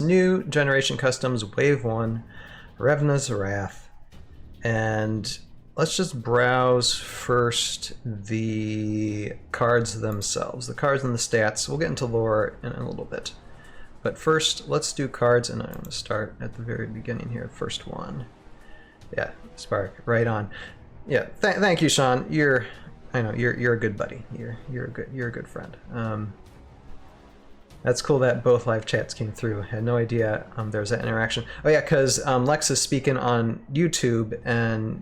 New Generation Customs Wave 1, Revna's Wrath. And let's just browse first the cards themselves. The cards and the stats. We'll get into lore in a little bit. But first, let's do cards, and I'm going to start at the very beginning here. First one. Yeah, Spark, right on. Yeah, thank you, Sean. I know you're a good buddy. You're a good friend. That's cool that both live chats came through. Had no idea there's that interaction. Oh yeah, because Lex is speaking on YouTube, and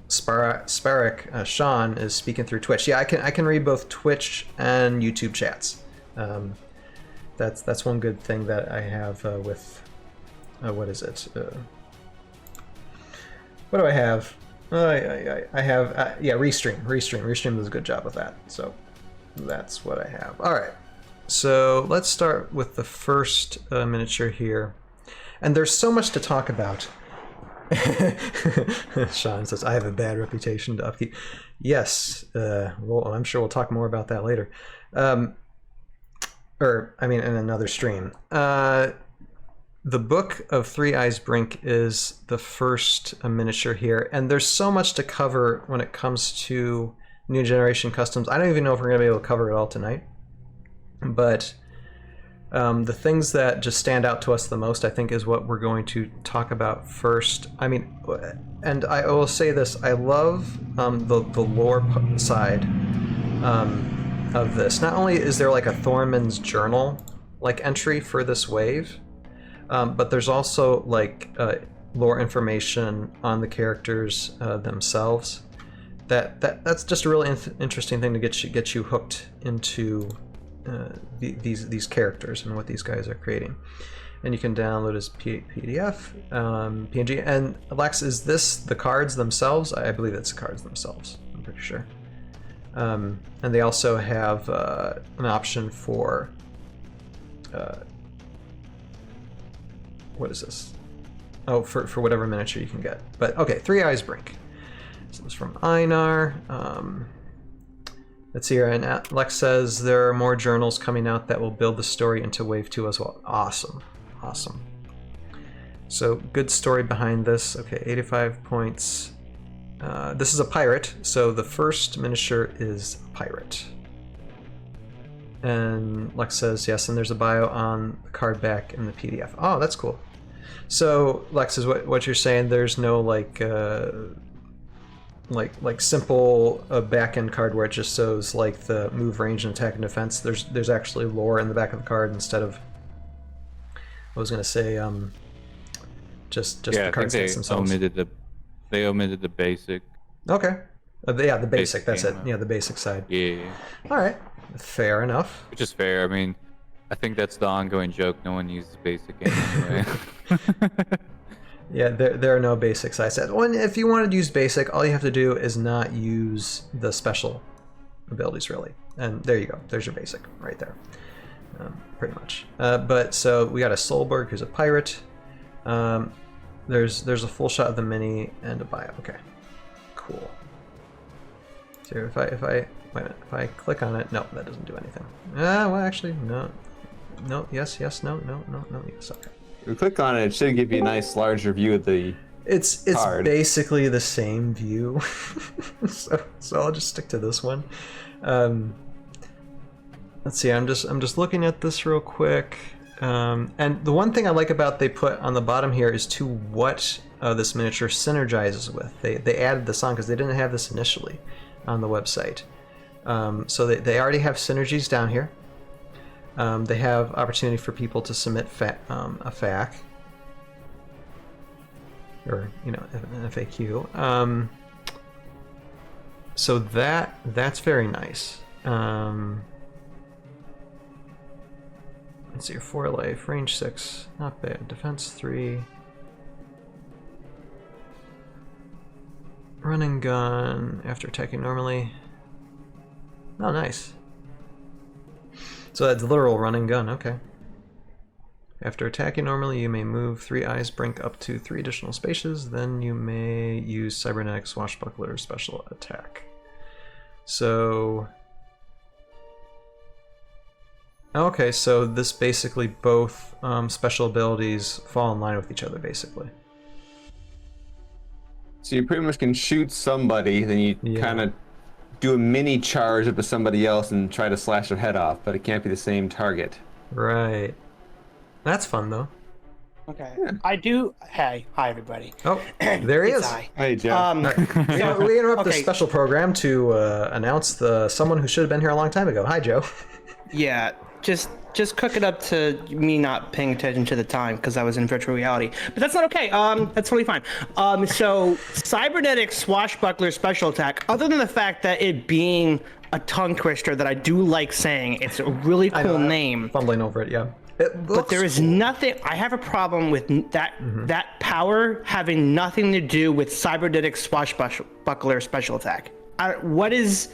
Sparik, Sean is speaking through Twitch. Yeah, I can read both Twitch and YouTube chats. That's one good thing that I have with what is it? What do I have? I have yeah, Restream does a good job with that. So that's what I have. All right. So let's start with the first miniature here, and there's so much to talk about. Sean says I have a bad reputation to upkeep. Yes. Well, I'm sure we'll talk more about that later. Or, I mean, in another stream. The Book of Three Eyes Brink is the first miniature here, and there's so much to cover when it comes to New Generation Customs. I don't even know if we're going to be able to cover it all tonight, but the things that just stand out to us the most, I think, is what we're going to talk about first. I mean, and I will say this, I love the lore side of this. Not only is there like a Thorman's Journal like entry for this wave, but there's also like lore information on the characters themselves. That's just a really interesting thing to get you hooked into these characters and what these guys are creating. And you can download as PDF, PNG. And Alex, is this the cards themselves? I believe it's the cards themselves. I'm pretty sure. And they also have an option for what is this? Oh, for whatever miniature you can get. But okay, Three Eyes Brink. So this is from Einar. Let's see here, and Lex says there are more journals coming out that will build the story into Wave 2 as well. Awesome, awesome. So good story behind this. Okay, 85 points. This is a pirate, so the first miniature is a pirate. And Lex says yes, and there's a bio on the card back in the PDF. Oh, that's cool. So Lex, is what you're saying, there's no like simple back end card where it just shows like the move, range, and attack and defense. There's actually lore in the back of the card instead of, I was gonna say just yeah, the card sets themselves. They omitted the basic. Okay. Yeah, the basic. That's it. Yeah, the basic side. Yeah. All right. Fair enough. Which is fair. I mean, I think that's the ongoing joke. No one uses basic anyway. Yeah, there are no basic side sets. Well, if you wanted to use basic, all you have to do is not use the special abilities, really. And there you go. There's your basic right there. Pretty much. But so we got a Solberg who's a pirate. There's a full shot of the mini and a bio. Okay. Cool. So if I wait a minute, if I click on it, no, that doesn't do anything. Well, actually, no, yes, no, yes. Okay. If you click on it, it should give you a nice larger view of the It's card. Basically the same view. so I'll just stick to this one. Let's see. I'm just looking at this real quick. And the one thing I like about they put on the bottom here is to what this miniature synergizes with. They added this on because they didn't have this initially on the website. So they already have synergies down here. They have opportunity for people to submit a FAQ or an FAQ. So that's very nice. Let's see, 4 life, range 6, not bad. Defense 3. Run and gun after attacking normally. Oh, nice. So that's literal run and gun, okay. After attacking normally, you may move 3 Eyes Brink up to 3 additional spaces, then you may use Cybernetic Swashbuckler special attack. So Okay, so this basically both special abilities fall in line with each other, basically. So you pretty much can shoot somebody, then you Yeah. kind of do a mini charge up to somebody else and try to slash their head off, but it can't be the same target. Right. That's fun, though. Okay. I do. Hey, hi everybody. Oh, there he It's is. I. Hey, Jeff. We interrupt this Okay. special program to announce someone who should have been here a long time ago. Hi, Joe. Yeah, just cook it up to me not paying attention to the time because I was in virtual reality. But that's not okay. That's totally fine. So cybernetic swashbuckler special attack. Other than the fact that it being a tongue twister that I do like saying, it's a really cool name. Fumbling over it, yeah. But there is nothing. I have a problem with that. That power having nothing to do with cybernetic swashbuckler special attack. What is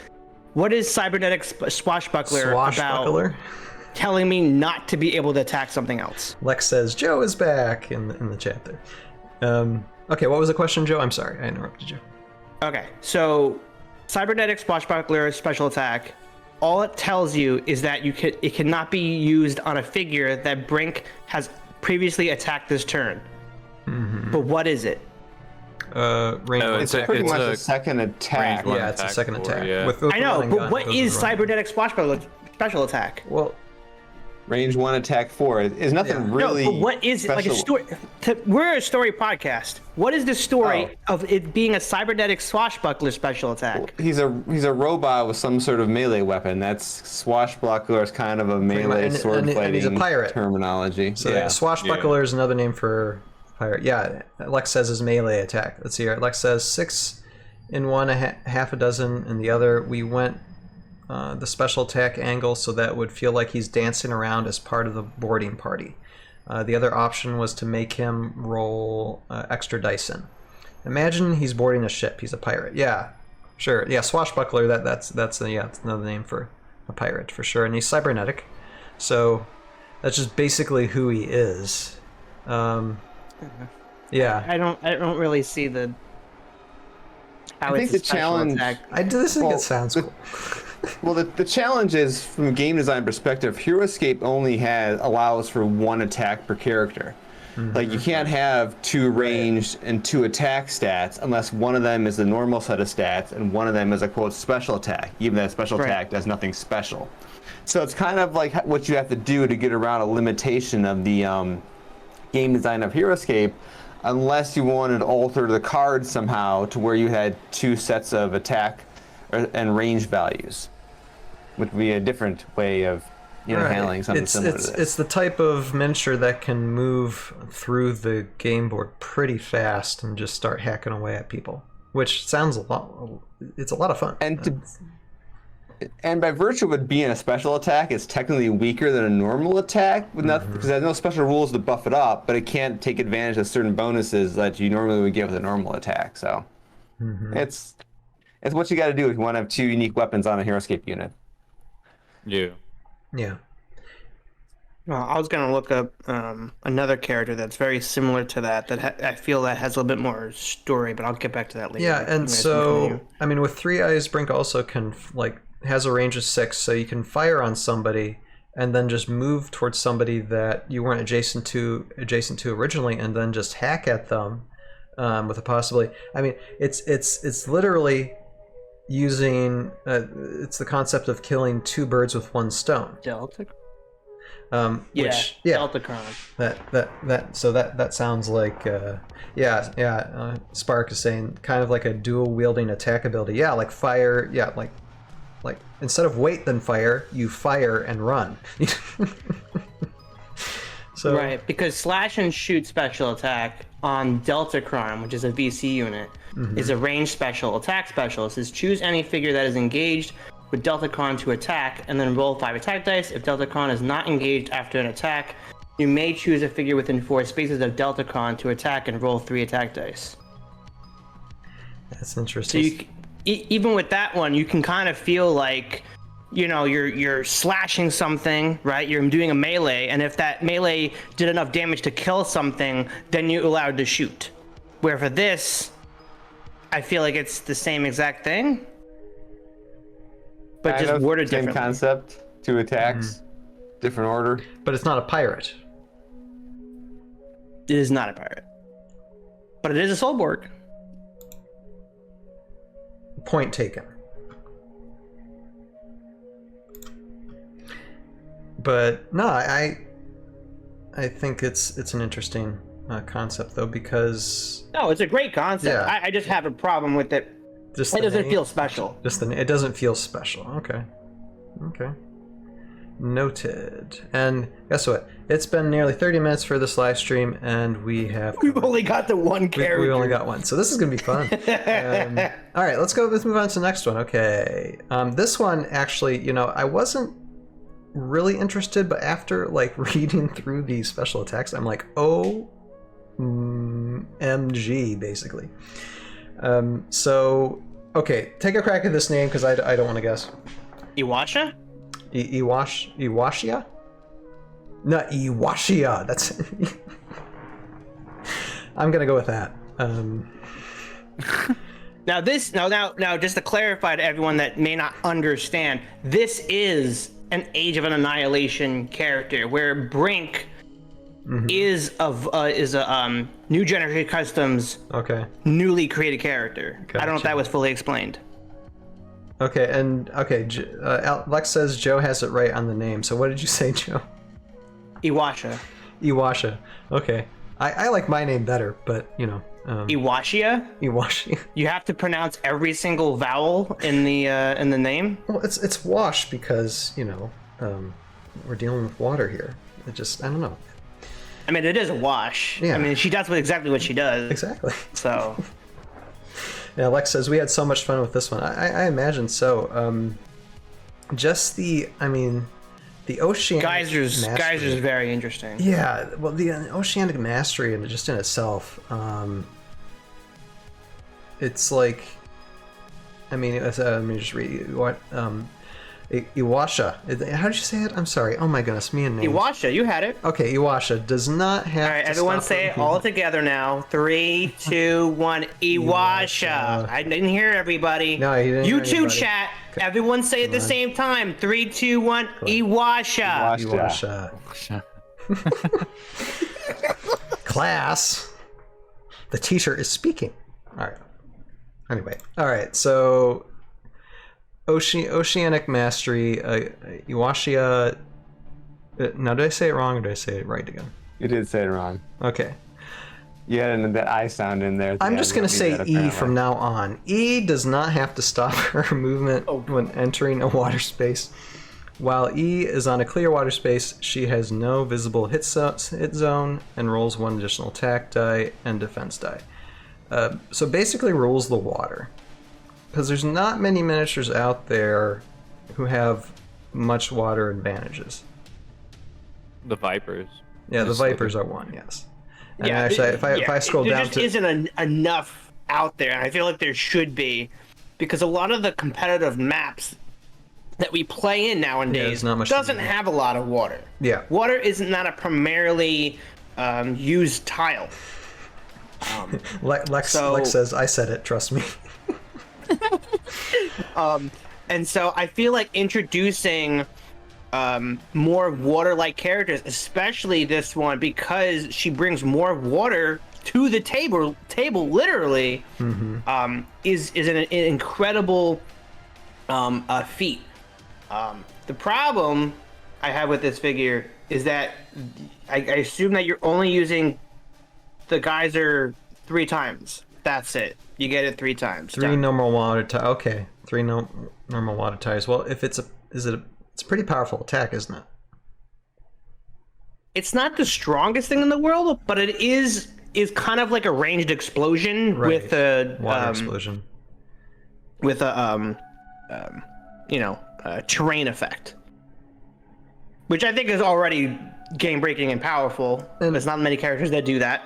cybernetic swashbuckler about? Telling me not to be able to attack something else. Lex says Joe is back in the chat there. Okay, what was the question, Joe? I'm sorry, I interrupted you. Okay, so cybernetic swashbuckler special attack. All it tells you is that it cannot be used on a figure that Brink has previously attacked this turn. But what is it? Range one It's attack. pretty much a second attack. range one Yeah, it's a attack second for, attack. yeah. With I know, running but gun, what goes is with running. cybernetic swashbuckler special attack? Well, Range 1, attack 4. It's nothing really. No, but what is it? Like a special. story? We're a story podcast. What is the story of it being a cybernetic swashbuckler special attack? He's a robot with some sort of melee weapon. That's swashbuckler is kind of a melee and sword fighting he's a pirate. terminology. so yeah. swashbuckler is another name for pirate. Yeah, Lex says his melee attack. Let's see here. Lex says 6 in one, half a dozen in the other. We went the special attack angle so that would feel like he's dancing around as part of the boarding party. The other option was to make him roll extra dice in. Imagine he's boarding a ship. He's a pirate. Yeah, sure. Yeah, swashbuckler. That's another name for a pirate for sure. And he's cybernetic, so that's just basically who he is. Yeah. I don't really see the. How I think it's a the special challenge. attack. I do this think Well, it sounds cool. Well, the challenge is from a game design perspective. Heroscape only allows for one attack per character. Like you can't have 2 ranged and 2 attack stats unless one of them is the normal set of stats and one of them is a quote special attack. Even that special attack does nothing special. So it's kind of like what you have to do to get around a limitation of the game design of Heroscape, unless you wanted to alter the card somehow to where you had 2 sets of attack and range values, which would be a different way of handling something similar to this. It's the type of miniature that can move through the game board pretty fast and just start hacking away at people, which sounds a lot. It's a lot of fun. And by virtue of it being a special attack, it's technically weaker than a normal attack, because there's no special rules to buff it up, but it can't take advantage of certain bonuses that you normally would get with a normal attack. So it's what you got to do if you want to have 2 unique weapons on a Heroscape unit. Yeah. Yeah. Well, I was gonna look up another character that's very similar to that. I feel that has a little bit more story, but I'll get back to that later. Yeah, You and guys so continue. I mean, with 3 Eyes, Brink also can has a range of 6, so you can fire on somebody and then just move towards somebody that you weren't adjacent to originally, and then just hack at them with a possibility. I mean, it's literally using it's the concept of killing 2 birds with 1 stone. Delta. Which Delta Chron. that sounds like Spark is saying kind of like a dual wielding attack ability. Yeah, like fire. Yeah, like instead of wait then fire, you fire and run. So Right, because slash and shoot special attack on Deltacron, which is a VC unit, is a range special attack special. It says choose any figure that is engaged with Deltacron to attack, and then roll 5 attack dice. If Deltacron is not engaged after an attack, you may choose a figure within 4 spaces of Deltacron to attack and roll 3 attack dice. that's So interesting. even with that one, you can kind of feel like, you're slashing something, right? You're doing a melee, and if that melee did enough damage to kill something, then you're allowed to shoot. Where for this, I feel like it's the same exact thing, but Kind just of worded same differently. concept, 2 attacks. Different order. But it's not a pirate. It is not a pirate. But it is a Soulborg. Point taken. But no, I think it's an interesting concept though, because No, it's a great concept. Yeah. I just have a problem with it. just It the doesn't name- feel special. it doesn't feel special. Okay. Noted. And guess what? It's been nearly 30 minutes for this live stream, and we've only got the one character. we only got one, so this is gonna be fun. All right, let's move on to the next one. Okay, this one actually, I wasn't really interested, but after like reading through the special attacks, I'm like, OMG, basically. So okay, take a crack at this name because I don't want to guess. Iwasha? Iwashia? No, Iwashia. That's. I'm gonna go with that. Now, just to clarify to everyone that may not understand, this is an Age of an Annihilation character where Brink is a New Generation Customs newly created character. I don't know if that was fully explained. Okay, and Lex says Joe has it right on the name. So what did you say, Joe? Iwasha. Iwasha. Okay, I like my name better, but Iwashia. Iwashi. You have to pronounce every single vowel in the name. Well, it's wash because we're dealing with water here. I don't know. I mean, it is a wash. Yeah. I mean, she does exactly what she does. Exactly. So. Yeah, Lex says we had so much fun with this one. I imagine so. Just the oceanic Geysers mastery. very interesting. Yeah, well, the oceanic mastery and just in itself, it's like, let me just read what Iwasha. How did you say it? I'm sorry. Oh my goodness, me and names. Iwasha, you had it. Okay, Iwasha does not have. All right, to everyone stop say it repeating. all together now. 3, 2, 1. Iwasha. I didn't hear everybody. No, you didn't hear YouTube anybody. chat. Everyone say it at the same time. 3, 2, 1. Iwasha. Iwasha. Class. The teacher is speaking. All right. Anyway, all right. So, oceanic mastery. Iwashia. Now, did I say it wrong or did I say it right again? You did say it wrong. Okay. You had that I sound in there. I'm just going to say E from now on. E does not have to stop her movement when entering a water space. While E is on a clear water space, she has no visible hit zone and rolls 1 additional attack die and defense die. So basically rules the water. Because there's not many miniatures out there who have much water advantages. The Vipers. Yeah, the Just Vipers are one, yes. And Yeah, actually, if I scroll there down just to... isn't enough out there, and I feel like there should be, because a lot of the competitive maps that we play in nowadays not much doesn't have a lot of water. Yeah. Water is not a primarily used tile. Lex says, I said it, trust me. And so I feel like introducing more water-like characters, especially this one, because she brings more water to the table literally, is an incredible feat. The problem I have with this figure is that I assume that you're only using the geyser 3 times. That's it. You get it 3 times. 3 normal water tires. Okay, 3 normal water tires. Well, if it's a pretty powerful attack, isn't it? It's not the strongest thing in the world, but it is kind of like a ranged explosion with a water explosion. With a terrain effect, which I think is already game breaking and powerful. And there's not many characters that do that.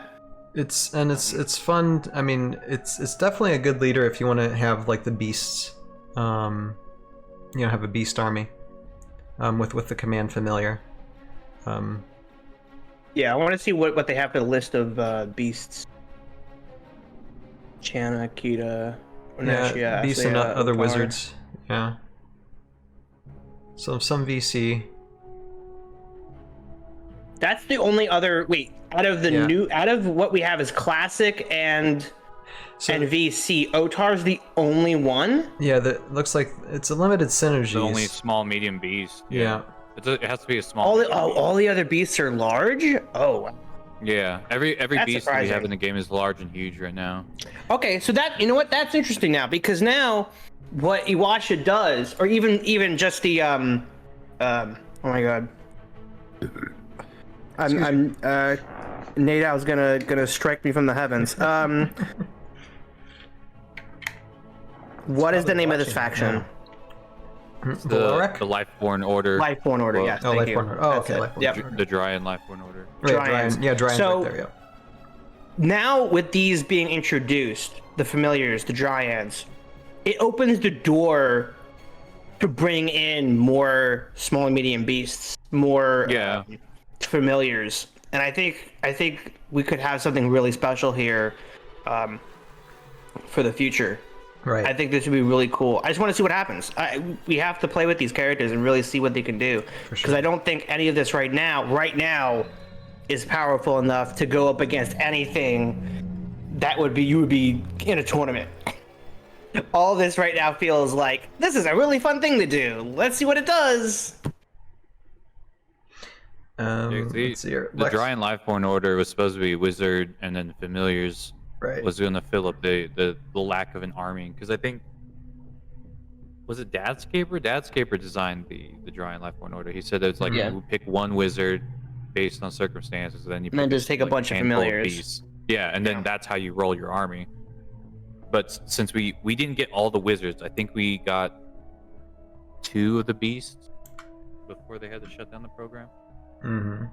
It's fun. I mean, it's definitely a good leader if you want to have like the beasts. Have a beast army. With the command familiar. Yeah, I want to see what they have for the list of beasts. Channa, Kita, Onashia, beasts Asaya, and other Otar. wizards. Yeah. So some VC. That's the only other out of the out of what we have is classic and VC. Otar's the only one. Yeah, that looks like it's a limited synergy. The only small medium beast. Yeah. It has to be a small. All the other beasts are large. Oh. Yeah, every beast that we have surprising. in the game is large and huge right now. Okay, so that's interesting now, because now what Iwasha does, or even just the oh my god, I'm Nadal's gonna strike me from the heavens. What is the name of this faction? The Lifeborn Order. Lifeborn Order, yes. Oh, Thank you. Lifeborn Order. Oh, That's okay, it. Lifeborn Yep. Order. The Dryan Lifeborn Order. Right, Dryan's So- right there, yeah. Now with these being introduced, the familiars, the Dryans, it opens the door to bring in more small and medium beasts, more familiars, and I think we could have something really special here for the future. Right. I think this would be really cool. I just want to see what happens. We have to play with these characters and really see what they can do, because I don't think any of this right now is powerful enough to go up against anything that you would be in a tournament. All this right now feels like this is a really fun thing to do. Let's see what it does. Let's see here. The Dryan Lifeborn Order was supposed to be wizard, and then familiars was going to fill up the lack of an army. Because I think, was it Dadscaper? Dadscaper designed the Dryan Lifeborn Order. He said it's like you pick one wizard based on circumstances, and then just take a bunch of familiars. Beasts. Yeah, and then that's how you roll your army. But since we didn't get all the wizards, I think we got 2 of the beasts before they had to shut down the program. Mm-hmm.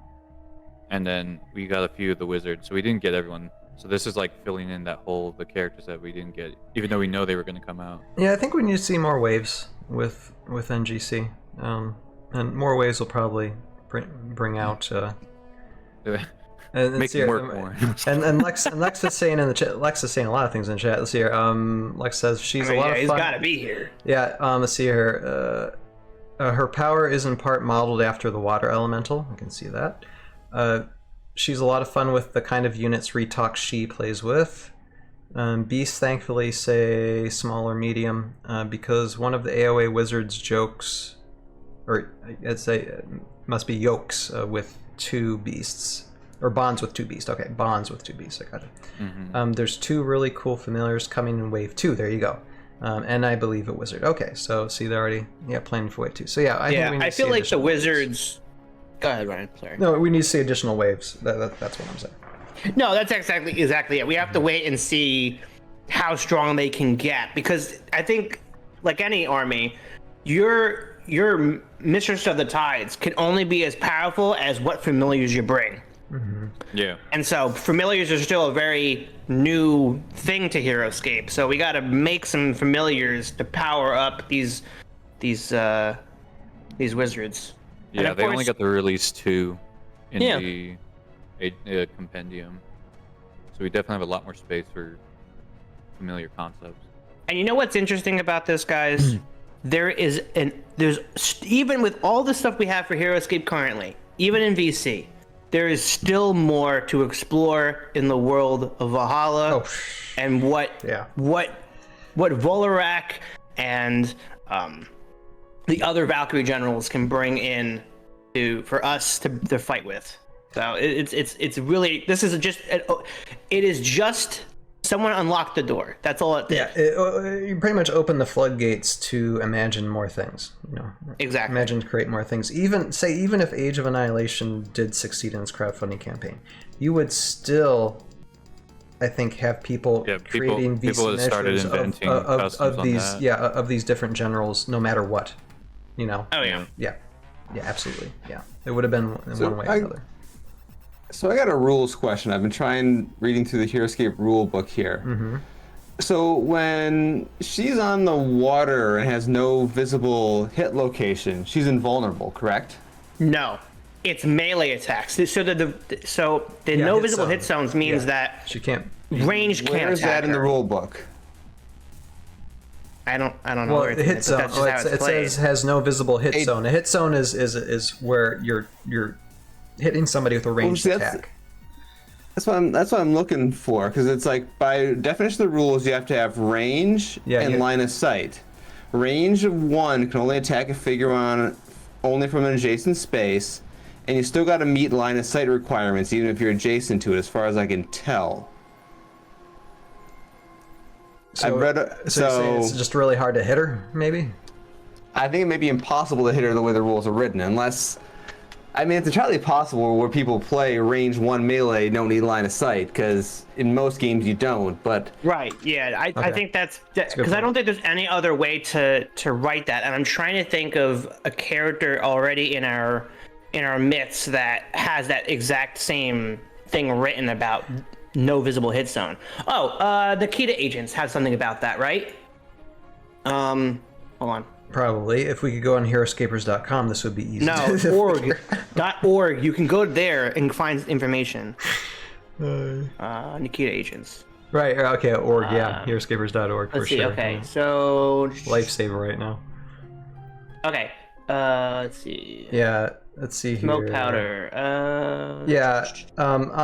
And then we got a few of the wizards, so we didn't get everyone. So this is like filling in that hole, the characters that we didn't get, even though we know they were going to come out. Yeah, I think we need to see more waves with NGC, and more waves will probably bring out. And Make it work more. and Lex is saying in the chat. Lex is saying a lot of things in the chat. Let's see here. Lex says she's a lot of fun. He's got to be here. Yeah. Let's see here. Her power is in part modeled after the water elemental. I can see that. She's a lot of fun with the kind of units Retalk she plays with. Beasts thankfully say small or medium because one of the AOA wizards jokes, or I'd say must be yokes with 2 beasts. Or bonds with 2 beasts. Okay, bonds with 2 beasts. I got it. Mm-hmm. There's 2 really cool familiars coming in wave 2. There you go. And I believe a wizard. Okay, so see, they're already planning for wave 2. So yeah, I feel like the wizards. Go ahead, Ryan. Sorry. No, we need to see additional waves. That's what I'm saying. No, that's exactly it. We have to wait and see how strong they can get, because I think, like any army, your Mistress of the Tides can only be as powerful as what familiars you bring. Mm-hmm. Yeah. And so familiars are still a very new thing to Heroscape. So we got to make some familiars to power up these wizards. Yeah, they only got to release 2 in the compendium. So we definitely have a lot more space for familiar concepts. And you know what's interesting about this, guys? There's even with all the stuff we have for Heroscape currently, even in VC, there is still more to explore in the world of Valhalla, and what Volorak and the other Valkyrie generals can bring in for us to fight with. So it's really, it is just someone unlocked the door. That's all it did. Yeah, you pretty much open the floodgates to imagine more things. Exactly. Imagine to create more things. Even if Age of Annihilation did succeed in its crowdfunding campaign, you would still, I think, have people creating these started inventing of these different generals, no matter what. Oh yeah. Yeah, absolutely. Yeah, it would have been in one way or another. So I got a rules question. I've been reading through the Heroscape rule book here. Mm-hmm. So when she's on the water and has no visible hit location, she's invulnerable, correct? No, it's melee attacks. So the no visible hit zones means that she can't. Range can't attack. Where is that in the rule book? I don't know. Well, the hit zone. It says has no visible hit zone. A hit zone is where hitting somebody with a ranged attack. That's what I'm looking for, because it's like by definition of the rules, you have to have range and line of sight. Range of 1 can only attack a figure only from an adjacent space, and you still got to meet line of sight requirements even if you're adjacent to it, as far as I can tell. So it's just really hard to hit her, maybe? I think it may be impossible to hit her the way the rules are written, unless... I mean, it's entirely possible where people play range 1 melee don't need line of sight, because in most games you don't, but... Right, yeah, I think that's... Because I don't think there's any other way to write that, and I'm trying to think of a character already in our myths that has that exact same thing written about no visible hit zone. Oh, the Kita agents have something about that, right? Hold on. Probably. If we could go on heroscapers.com, this would be easy. No, org. You can go there and find information. Nikita agents. Right, okay, org, yeah. Heroscapers.org for let's see, sure. Okay, so... Lifesaver right now. Okay, let's see. Yeah, let's see here. Smoke powder.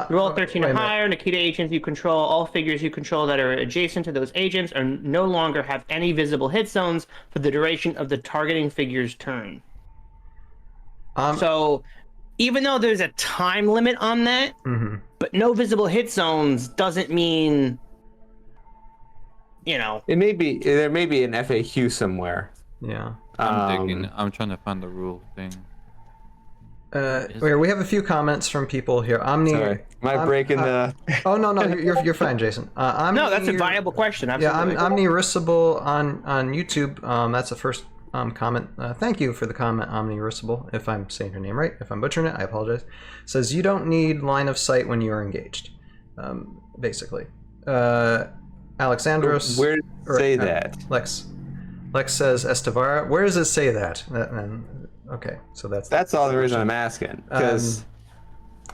Roll 13 or higher. Nikita agents you control. All figures you control that are adjacent to those agents are no longer have any visible hit zones for the duration of the targeting figure's turn. So, even though there's a time limit on that, but no visible hit zones doesn't mean, there may be an FAQ somewhere. Yeah. I'm trying to find the rule thing. We have a few comments from people here. Sorry, am I breaking the? Oh no, you're fine, Jason. No, that's a viable question. Absolutely. Yeah, Omnirisible on YouTube. That's the first comment. Thank you for the comment, Omnirisible. If I'm saying her name right, if I'm butchering it, I apologize. Says you don't need line of sight when you are engaged. Basically, Alexandros. Where does it say that? Lex says Estevara. Where does it say that? Okay, so that's all the reason I'm asking. Because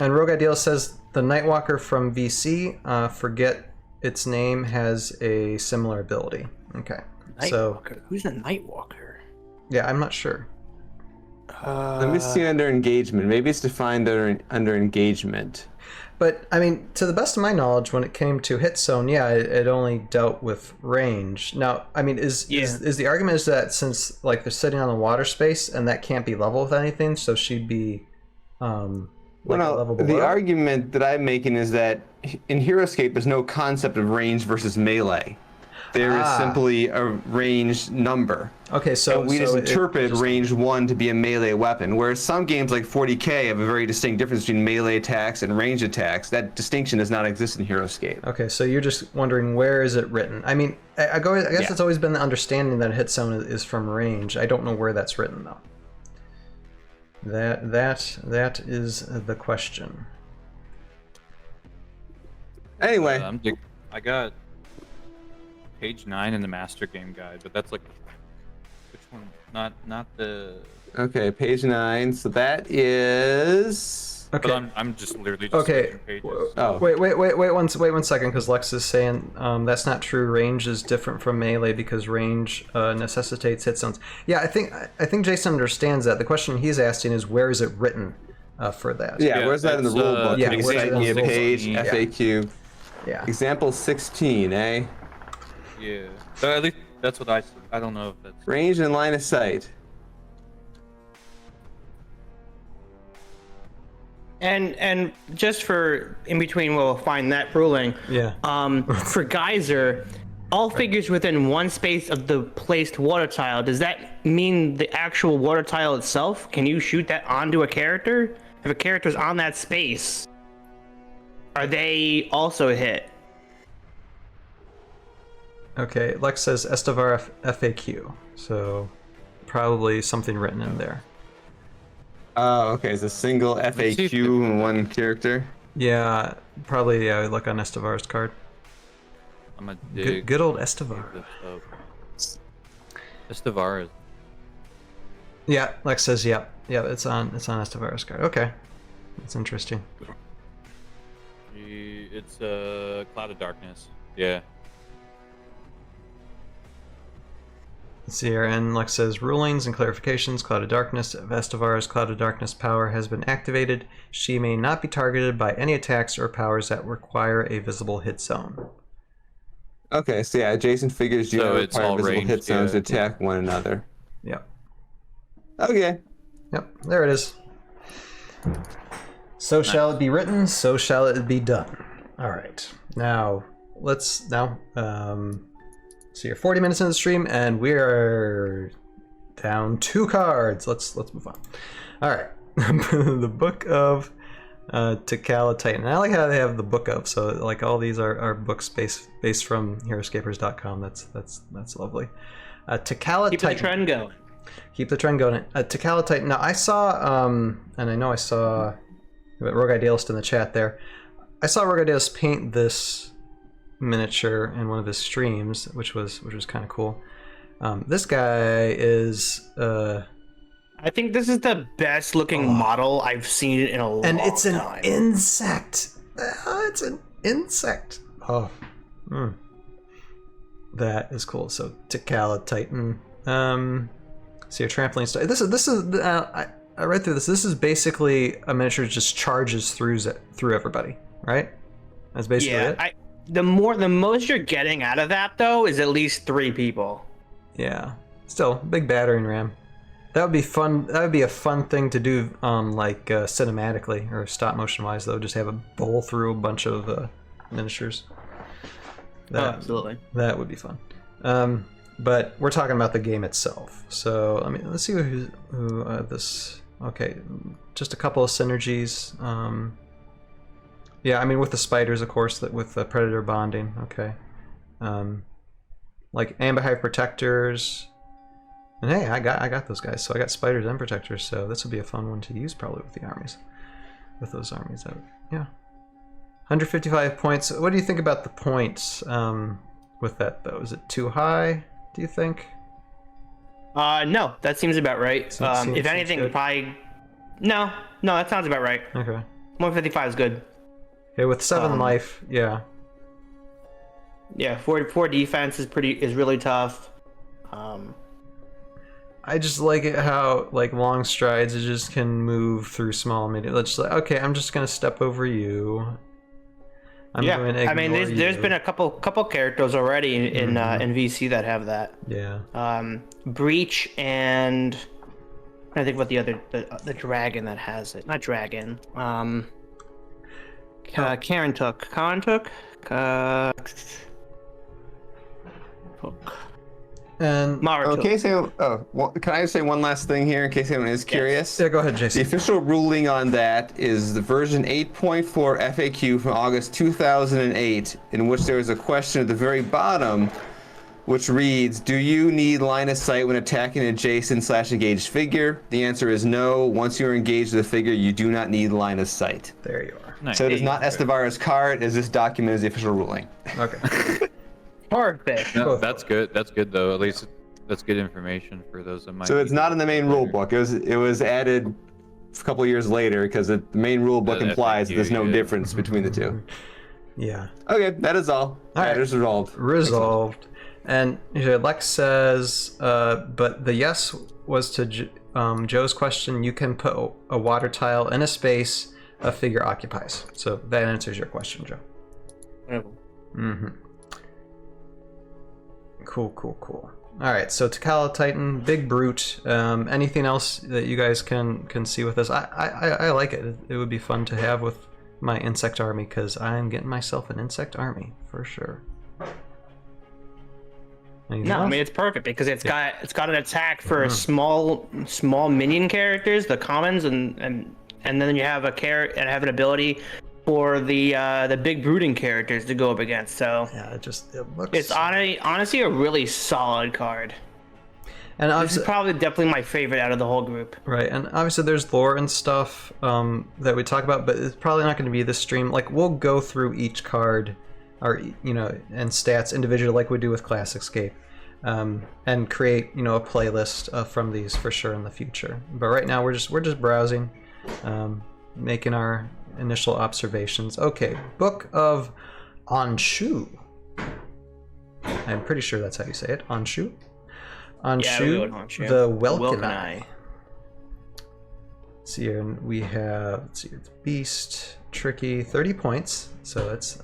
and Rogue Ideal says the Nightwalker from VC. Forget its name has a similar ability. Okay, Nightwalker. Who's the Nightwalker? Yeah, I'm not sure. Let me see under engagement. Maybe it's defined under engagement. But I mean, to the best of my knowledge, when it came to hit zone, it only dealt with range. Now, I mean, is the argument is that since like they're sitting on the water space and that can't be level with anything, so she'd be level below? The argument that I'm making is that in Heroscape, there's no concept of range versus melee. There is simply a range number. Okay, so and we just interpret range 1 to be a melee weapon, whereas some games like 40K have a very distinct difference between melee attacks and range attacks. That distinction does not exist in Heroscape. Okay, so you're just wondering where is it written? I mean, I guess it's always been the understanding that a hit zone is from range. I don't know where that's written though. That is the question. Anyway, I got page 9 in the master game guide, but that's like which one? Not the. Okay, page 9. So that is. Okay. But I'm just literally just switching pages. Oh. Wait 1 second, because Lex is saying that's not true. Range is different from melee because range necessitates hit zones. Yeah, I think Jason understands that. The question he's asking is where is it written for that? Yeah, where's that in the rule book? Yeah, page, FAQ. Yeah. Example 16, eh? Yeah. So at least that's what I don't know if that's range and line of sight. And just for in between, we'll find that ruling. Yeah. For Geyser, all figures within one space of the placed water tile. Does that mean the actual water tile itself? Can you shoot that onto a character? If a character's on that space, are they also hit? Okay, Lex says Estevara FAQ, so probably something written in there. Oh, okay. It's a single FAQ in one character. Yeah, probably. I would look on Estevara's card. I'm a dig. Good old Estevara. Estevara. Yeah, Lex says yeah. It's on Estevara's card. Okay, that's interesting. It's a Cloud of Darkness. Yeah. Let's see here, and Lex says, rulings and clarifications, Cloud of Darkness. Vestavar's Cloud of Darkness power has been activated. She may not be targeted by any attacks or powers that require a visible hit zone. Okay, so yeah, adjacent figures do not require visible hit zones to attack one another. Yep. Okay. Yep, there it is. So shall it be written, so shall it be done. All right, so you're 40 minutes into the stream, and we're down 2 cards. Let's move on. All right, the Book of Takala Titan. I like how they have the Book of. So like all these are books based from Heroscapers.com. That's lovely. Takala Titan. Keep the trend going. Keep the trend going. Takala Titan. Now I saw, and I know I saw Rogue Idealist in the chat there. I saw Rogue Idealist paint this miniature in one of his streams, which was kind of cool. This guy is I think this is the best looking model I've seen in a long time. And it's an insect. It's an insect. That is cool. So Takala Titan. So your trampoline stuff. This is I read through this. This is basically a miniature that just charges through everybody, right? That's basically it. The most you're getting out of that though is at least 3 people. Yeah. Still, big battering ram. That would be fun. That would be a fun thing to do, cinematically or stop motion wise. Though, just have a bowl through a bunch of miniatures. Absolutely. That would be fun. But we're talking about the game itself. So let's see who this. Okay, just a couple of synergies. Yeah, with the spiders, of course, with the predator bonding. Okay, like Amberhive protectors. And hey, I got those guys. So I got spiders and protectors. So this would be a fun one to use probably with the armies. With those armies, yeah. 155 points. What do you think about the points with that though? Is it too high? Do you think? No, that seems about right. If anything, probably no. That sounds about right. Okay. 155 is good. Okay, with 7 life, yeah. Yeah, 4 defense is really tough. I just like it how long strides it just can move through small medium. Let's just okay, I'm just gonna step over you. Going to ignore there's been a couple characters already in VC that have that. Yeah. Breach and I think what the dragon that has it. Not dragon. Karen took. And okay, can I say one last thing here in case anyone is curious? Yeah, go ahead, Jason. The official ruling on that is the version 8.4 FAQ from August 2008, in which there is a question at the very bottom, which reads, "Do you need line of sight when attacking an adjacent/engaged figure?" The answer is no. Once you are engaged with the figure, you do not need line of sight. There you are. Nice. So it is not Estevara's card, as this document is the official ruling. Okay. Perfect. No, that's good. That's good though. At least that's good information for those that might. So it's not in the main rule book. It was added a couple of years later because the main rule book implies that there's no difference between the two. Yeah. Okay, that is all. That is resolved. Resolved. And Lex says, but the yes was to Joe's question. You can put a water tile in a space a figure occupies. So that answers your question, Joe. Mm-hmm. Cool. All right, so Takala Titan, big brute. Anything else that you guys can see with this? I like it. It would be fun to have with my insect army because I'm getting myself an insect army for sure. Anything else? It's perfect because it's got an attack for small minion characters, the commons, and then you have have an ability for the big brooding characters to go up against. So yeah, it looks. It's honestly a really solid card. And this is probably definitely my favorite out of the whole group. Right, and obviously there's lore and stuff that we talk about, but it's probably not going to be this stream. Like we'll go through each card, or and stats individually, like we do with Classicscape, and create a playlist from these for sure in the future. But right now we're just browsing, making our initial observations. Okay, Book of Anshu. I'm pretty sure that's how you say it. Anshu. Anshu, the Welkenai. Let's see here, we have, it's Beast, Tricky, 30 points, so it's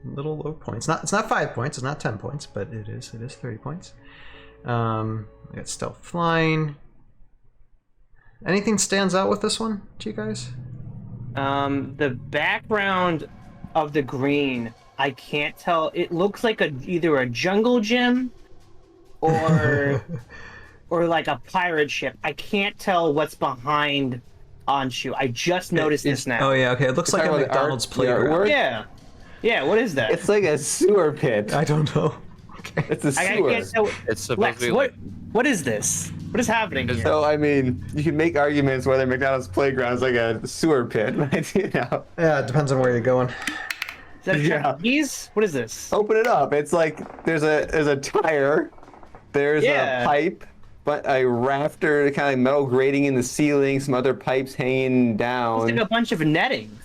little low points. It's not 5 points, it's not 10 points, but it is 30 points. We got Stealth Flying. Anything stands out with this one to you guys? The background of the green, I can't tell. It looks like either a jungle gym or or like a pirate ship. I can't tell what's behind Anshu. I just noticed this now. Oh yeah, okay. It looks like a McDonald's playground. Yeah. Yeah, what is that? It's like a sewer pit. I don't know. Okay. It's a sewer. It's supposed to be what is this? What is happening here? So, I mean, you can make arguments whether McDonald's playground is like a sewer pit, but, you know. Yeah, it depends on where you're going. Is that a Chinese? What is this? Open it up. It's like there's a tire, there's a pipe, but a rafter, kind of metal grating in the ceiling, some other pipes hanging down. It's like a bunch of netting.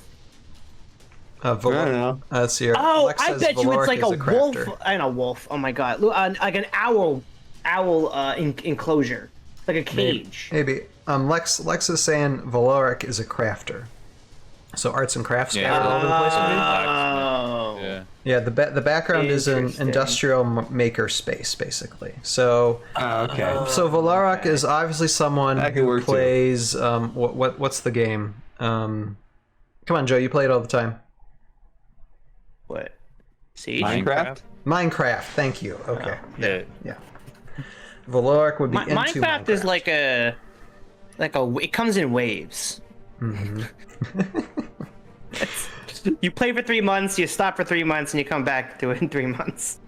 I don't know. Let's see here. Oh, Lex I says bet you it's like a wolf. crafter. I know, wolf. Oh my god. Like an owl enclosure. Like a cage. Maybe. Lex is saying Valoric is a crafter. So arts and crafts scattered all over the place. Oh. Yeah, the background is an industrial maker space, basically. So okay. So Valoric is obviously someone who plays what's the game? Come on, Joe, you play it all the time. What? Siege? Minecraft, thank you. Okay. Oh, yeah. Valoric would be into Minecraft is like a it comes in waves. Mm-hmm. You play for 3 months, you stop for 3 months, and you come back to it in 3 months.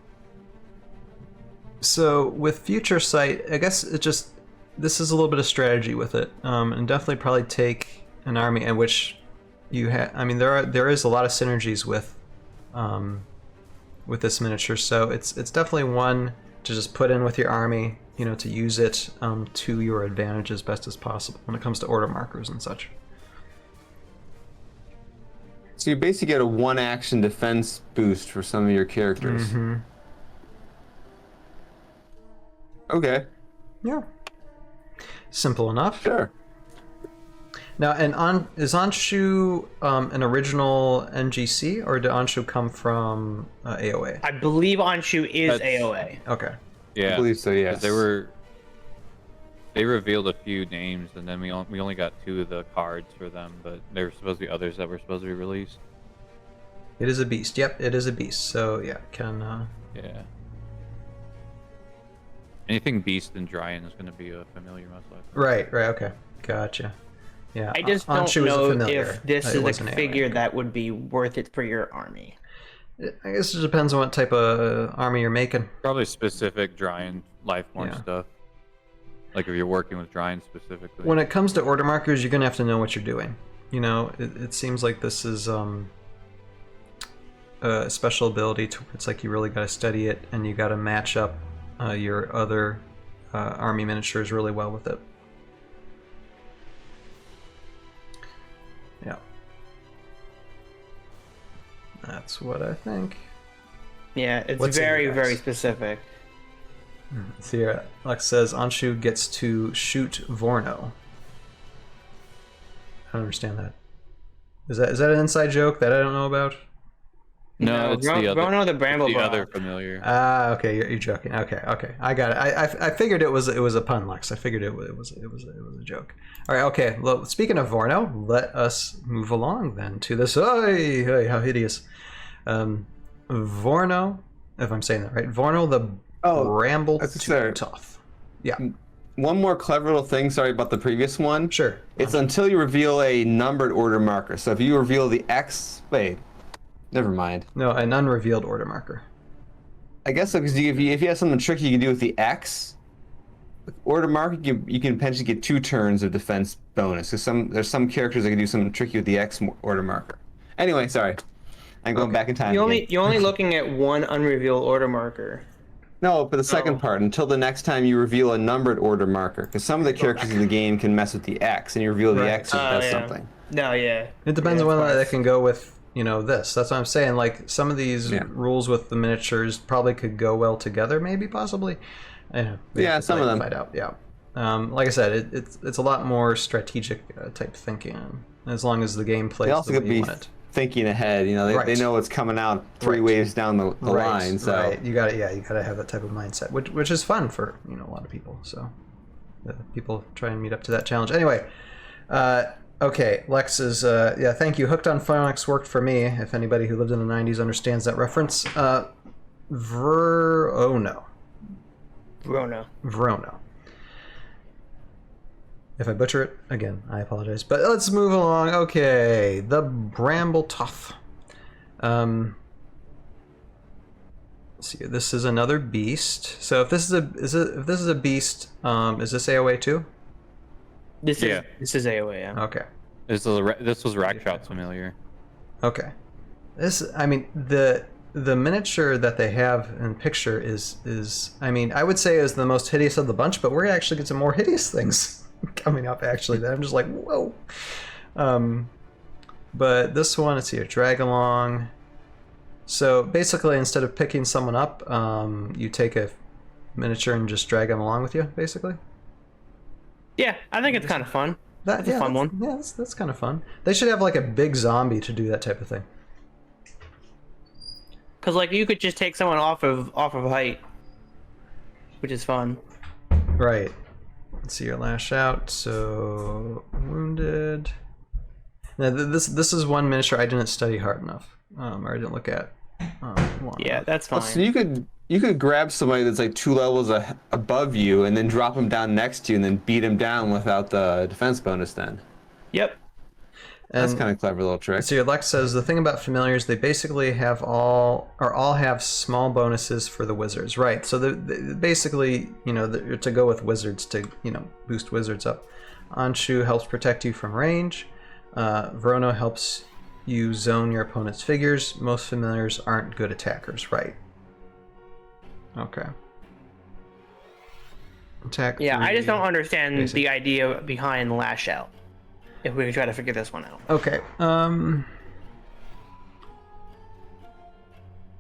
So with Future Sight, I guess this is a little bit of strategy with it, and definitely probably take an army in which you have. I mean, there is a lot of synergies with this miniature, so it's definitely one to just put in with your army, to use it to your advantage as best as possible when it comes to order markers and such. So you basically get a one-action defense boost for some of your characters. Mm-hmm. Okay. Yeah. Simple enough. Sure. Now, is Anshu an original NGC, or did Anshu come from AOA? I believe Anshu is AOA. Okay. Yeah. I believe so, yes. They revealed a few names, and then we only got 2 of the cards for them, but there were supposed to be others that were supposed to be released. It is a beast. Yep, it is a beast. So yeah, Yeah. Anything beast and Dryan is going to be a familiar, most likely. Right. Okay. Gotcha. Yeah. I just don't know if this is a figure that would be worth it for your army. I guess it depends on what type of army you're making. Probably specific Dryan Lifeborn stuff. Like if you're working with Dryan specifically. When it comes to order markers, you're gonna have to know what you're doing. It seems like this is a special ability to where it's like you really got to study it and you got to match up your other army miniatures really well with it. Yeah. That's what I think. Yeah, it's very specific. So here, Lex says Anshu gets to shoot Vorno. I don't understand that. Is that an inside joke that I don't know about? No, it's the other. Vorno the Bramble the other familiar. Okay, you're joking. Okay, I got it. I figured it was a pun, Lex. I figured it was a joke. All right, okay. Well, speaking of Vorno, let us move along then to this. Hey, how hideous! Vorno, if I'm saying that right, Vorno the Bramble Tough. Yeah. One more clever little thing, sorry about the previous one. Sure. It's until you reveal a numbered order marker. So if you reveal the X, wait, never mind. No, an unrevealed order marker. I guess so, because if you have something tricky you can do with the X order marker, you can potentially get 2 turns of defense bonus. Because there's some characters that can do something tricky with the X order marker. Anyway, sorry. I'm going back in time. You're only looking at 1 unrevealed order marker. No, but the second part, until the next time you reveal a numbered order marker, because some of the characters in the game can mess with the X, and you reveal the X, it does something. No, yeah. It depends on whether they can go with, this. That's what I'm saying. Like, some of these rules with the miniatures probably could go well together, maybe, possibly. Yeah, some of them. Find out. Yeah. Like I said, it's a lot more strategic type thinking, as long as the game plays They also the could way you be want it. thinking ahead. They know what's coming out three waves down the line. So you gotta have that type of mindset, which is fun for a lot of people. So people try and meet up to that challenge. Anyway, okay, Lex is thank you. Hooked on Phonics worked for me. If anybody who lived in the '90s understands that reference, Verona. If I butcher it, again, I apologize. But let's move along. Okay, the Brambletooth. Let's see. This is another beast. So if this is a beast, is this AOA too? This is AOA. Yeah. Okay. This was Rakshot's familiar. Okay. The miniature that they have in picture is I would say is the most hideous of the bunch, but we're gonna actually get some more hideous things coming up actually that I'm just like, whoa. But this one, let's see, a drag along. So basically, instead of picking someone up, you take a miniature and just drag them along with you, basically. Yeah, I think it's kind of fun. That's a fun one. Yeah, that's kind of fun. They should have like a big zombie to do that type of thing. Because like you could just take someone off of height, which is fun. Right. Let's see your lash out. So wounded. Now this is one miniature I didn't study hard enough, or I didn't look at. Yeah, that's fine. So you could grab somebody that's like 2 levels above you, and then drop them down next to you, and then beat them down without the defense bonus. Then. Yep. That's kind of clever little trick. So your Lex says the thing about familiars, they basically have all have small bonuses for the wizards, right? So they basically, to go with wizards to boost wizards up. Anshu helps protect you from range. Verona helps you zone your opponent's figures. Most familiars aren't good attackers, right? Okay. Attack. Yeah, 3, I just don't understand basic. the idea behind lash out. If we can try to figure this one out. Okay.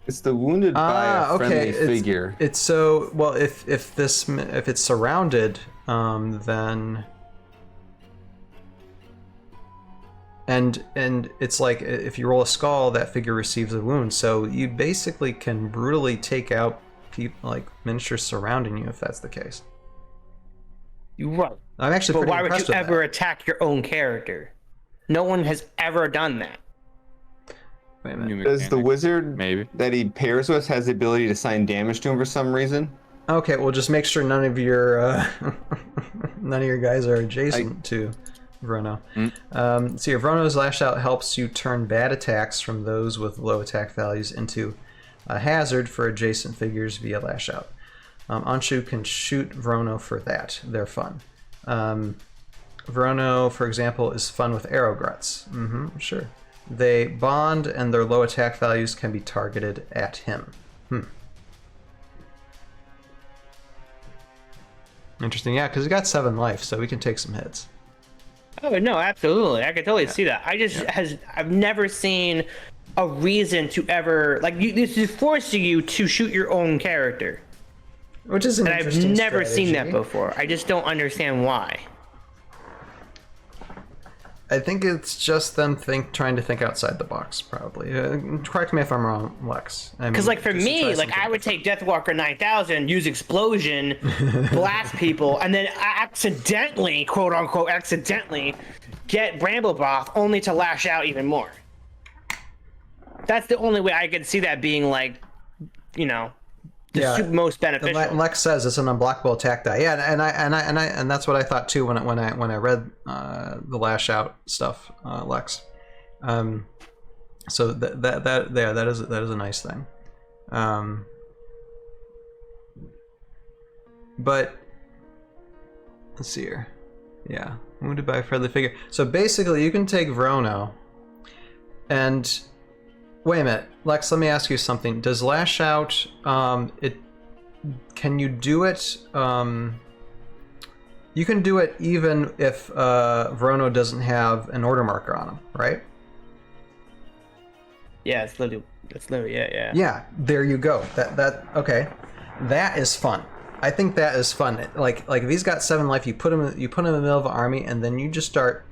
It's the wounded by a friendly figure. It's so well if it's surrounded, then and it's like if you roll a skull, that figure receives a wound. So you basically can brutally take out people like miniatures surrounding you if that's the case. You're right. I'm actually pretty impressed with that. But why would you ever attack your own character? No one has ever done that. Wait a minute. Does the wizard maybe that he pairs with has the ability to assign damage to him for some reason? Okay, well just make sure none of your guys are adjacent to Verona. So your Verona's Lash Out helps you turn bad attacks from those with low attack values into a hazard for adjacent figures via Lash Out. Anshu can shoot Verona for that. They're fun. Verona, for example, is fun with arrow gruts. Sure. They bond and their low attack values can be targeted at him. Interesting, yeah, because he got 7 life, so we can take some hits. Oh no, absolutely. I can totally see that. I've never seen a reason to ever this is forcing you to shoot your own character. Which is an interesting I've never strategy. seen that before. I just don't understand why. I think it's just them trying to think outside the box, probably. Correct me if I'm wrong, Lex. Because for me, I would take Deathwalker 9000, use Explosion, blast people, and then accidentally, quote unquote, get Bramblebath only to lash out even more. That's the only way I could see that being most beneficial. Lex says it's an unblockable attack die. Yeah, and that's what I thought too when I read the Lash Out stuff, Lex. So that is a nice thing. But let's see here. Yeah, wounded by a friendly figure. So basically, you can take Vrono and. Wait a minute, Lex, let me ask you something. Does Lash Out, can you do it, you can do it even if Vrono doesn't have an order marker on him, right? Yeah, it's literally, yeah. Yeah, there you go. Okay. That is fun. I think that is fun. Like if he's got 7 life, you put him in the middle of an army, and then you just start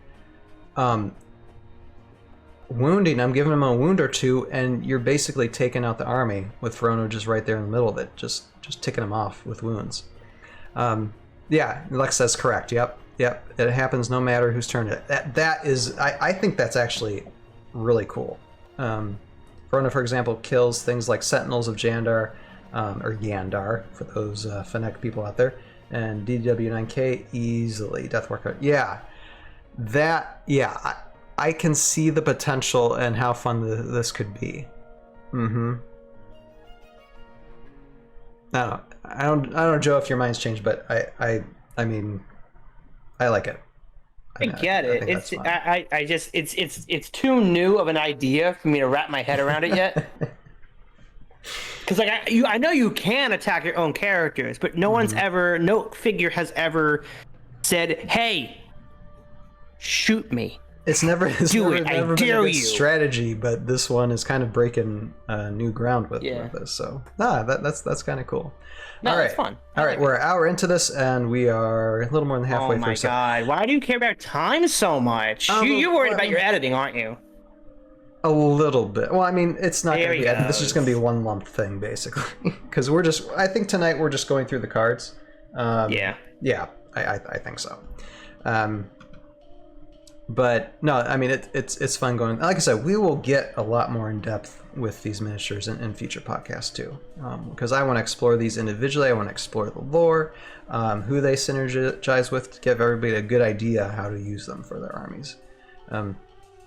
wounding him, giving him a wound or 2, and you're basically taking out the army with Verona just right there in the middle of it, just ticking him off with wounds. Yeah, Lex says correct. Yep. It happens no matter whose turn it. That is, I think that's actually really cool. Verona, for example, kills things like Sentinels of Jandar, or Yandar, for those Fennec people out there, and DW9K easily. Deathmark. Yeah, I can see the potential and how fun this could be. I don't know, Joe, if your mind's changed, but I mean, I like it. I get it. It's too new of an idea for me to wrap my head around it yet. Because I know you can attack your own characters, but no figure has ever said, "Hey, shoot me." It's never been a good you. strategy, but this one is kind of breaking new ground with this. So that's kind of cool. No, that's fun. All right, we're an hour into this, and we are a little more than halfway through. Oh my god! Why do you care about time so much? You're worried about your editing, aren't you? A little bit. Well, I mean, it's not going to be edited. This is just going to be one lump thing, basically. Because I think tonight we're just going through the cards. Yeah, I think so. But no, I mean, it's fun going. Like I said, we will get a lot more in depth with these miniatures in future podcasts too, because I want to explore these individually. I want to explore the lore, who they synergize with, to give everybody a good idea how to use them for their armies.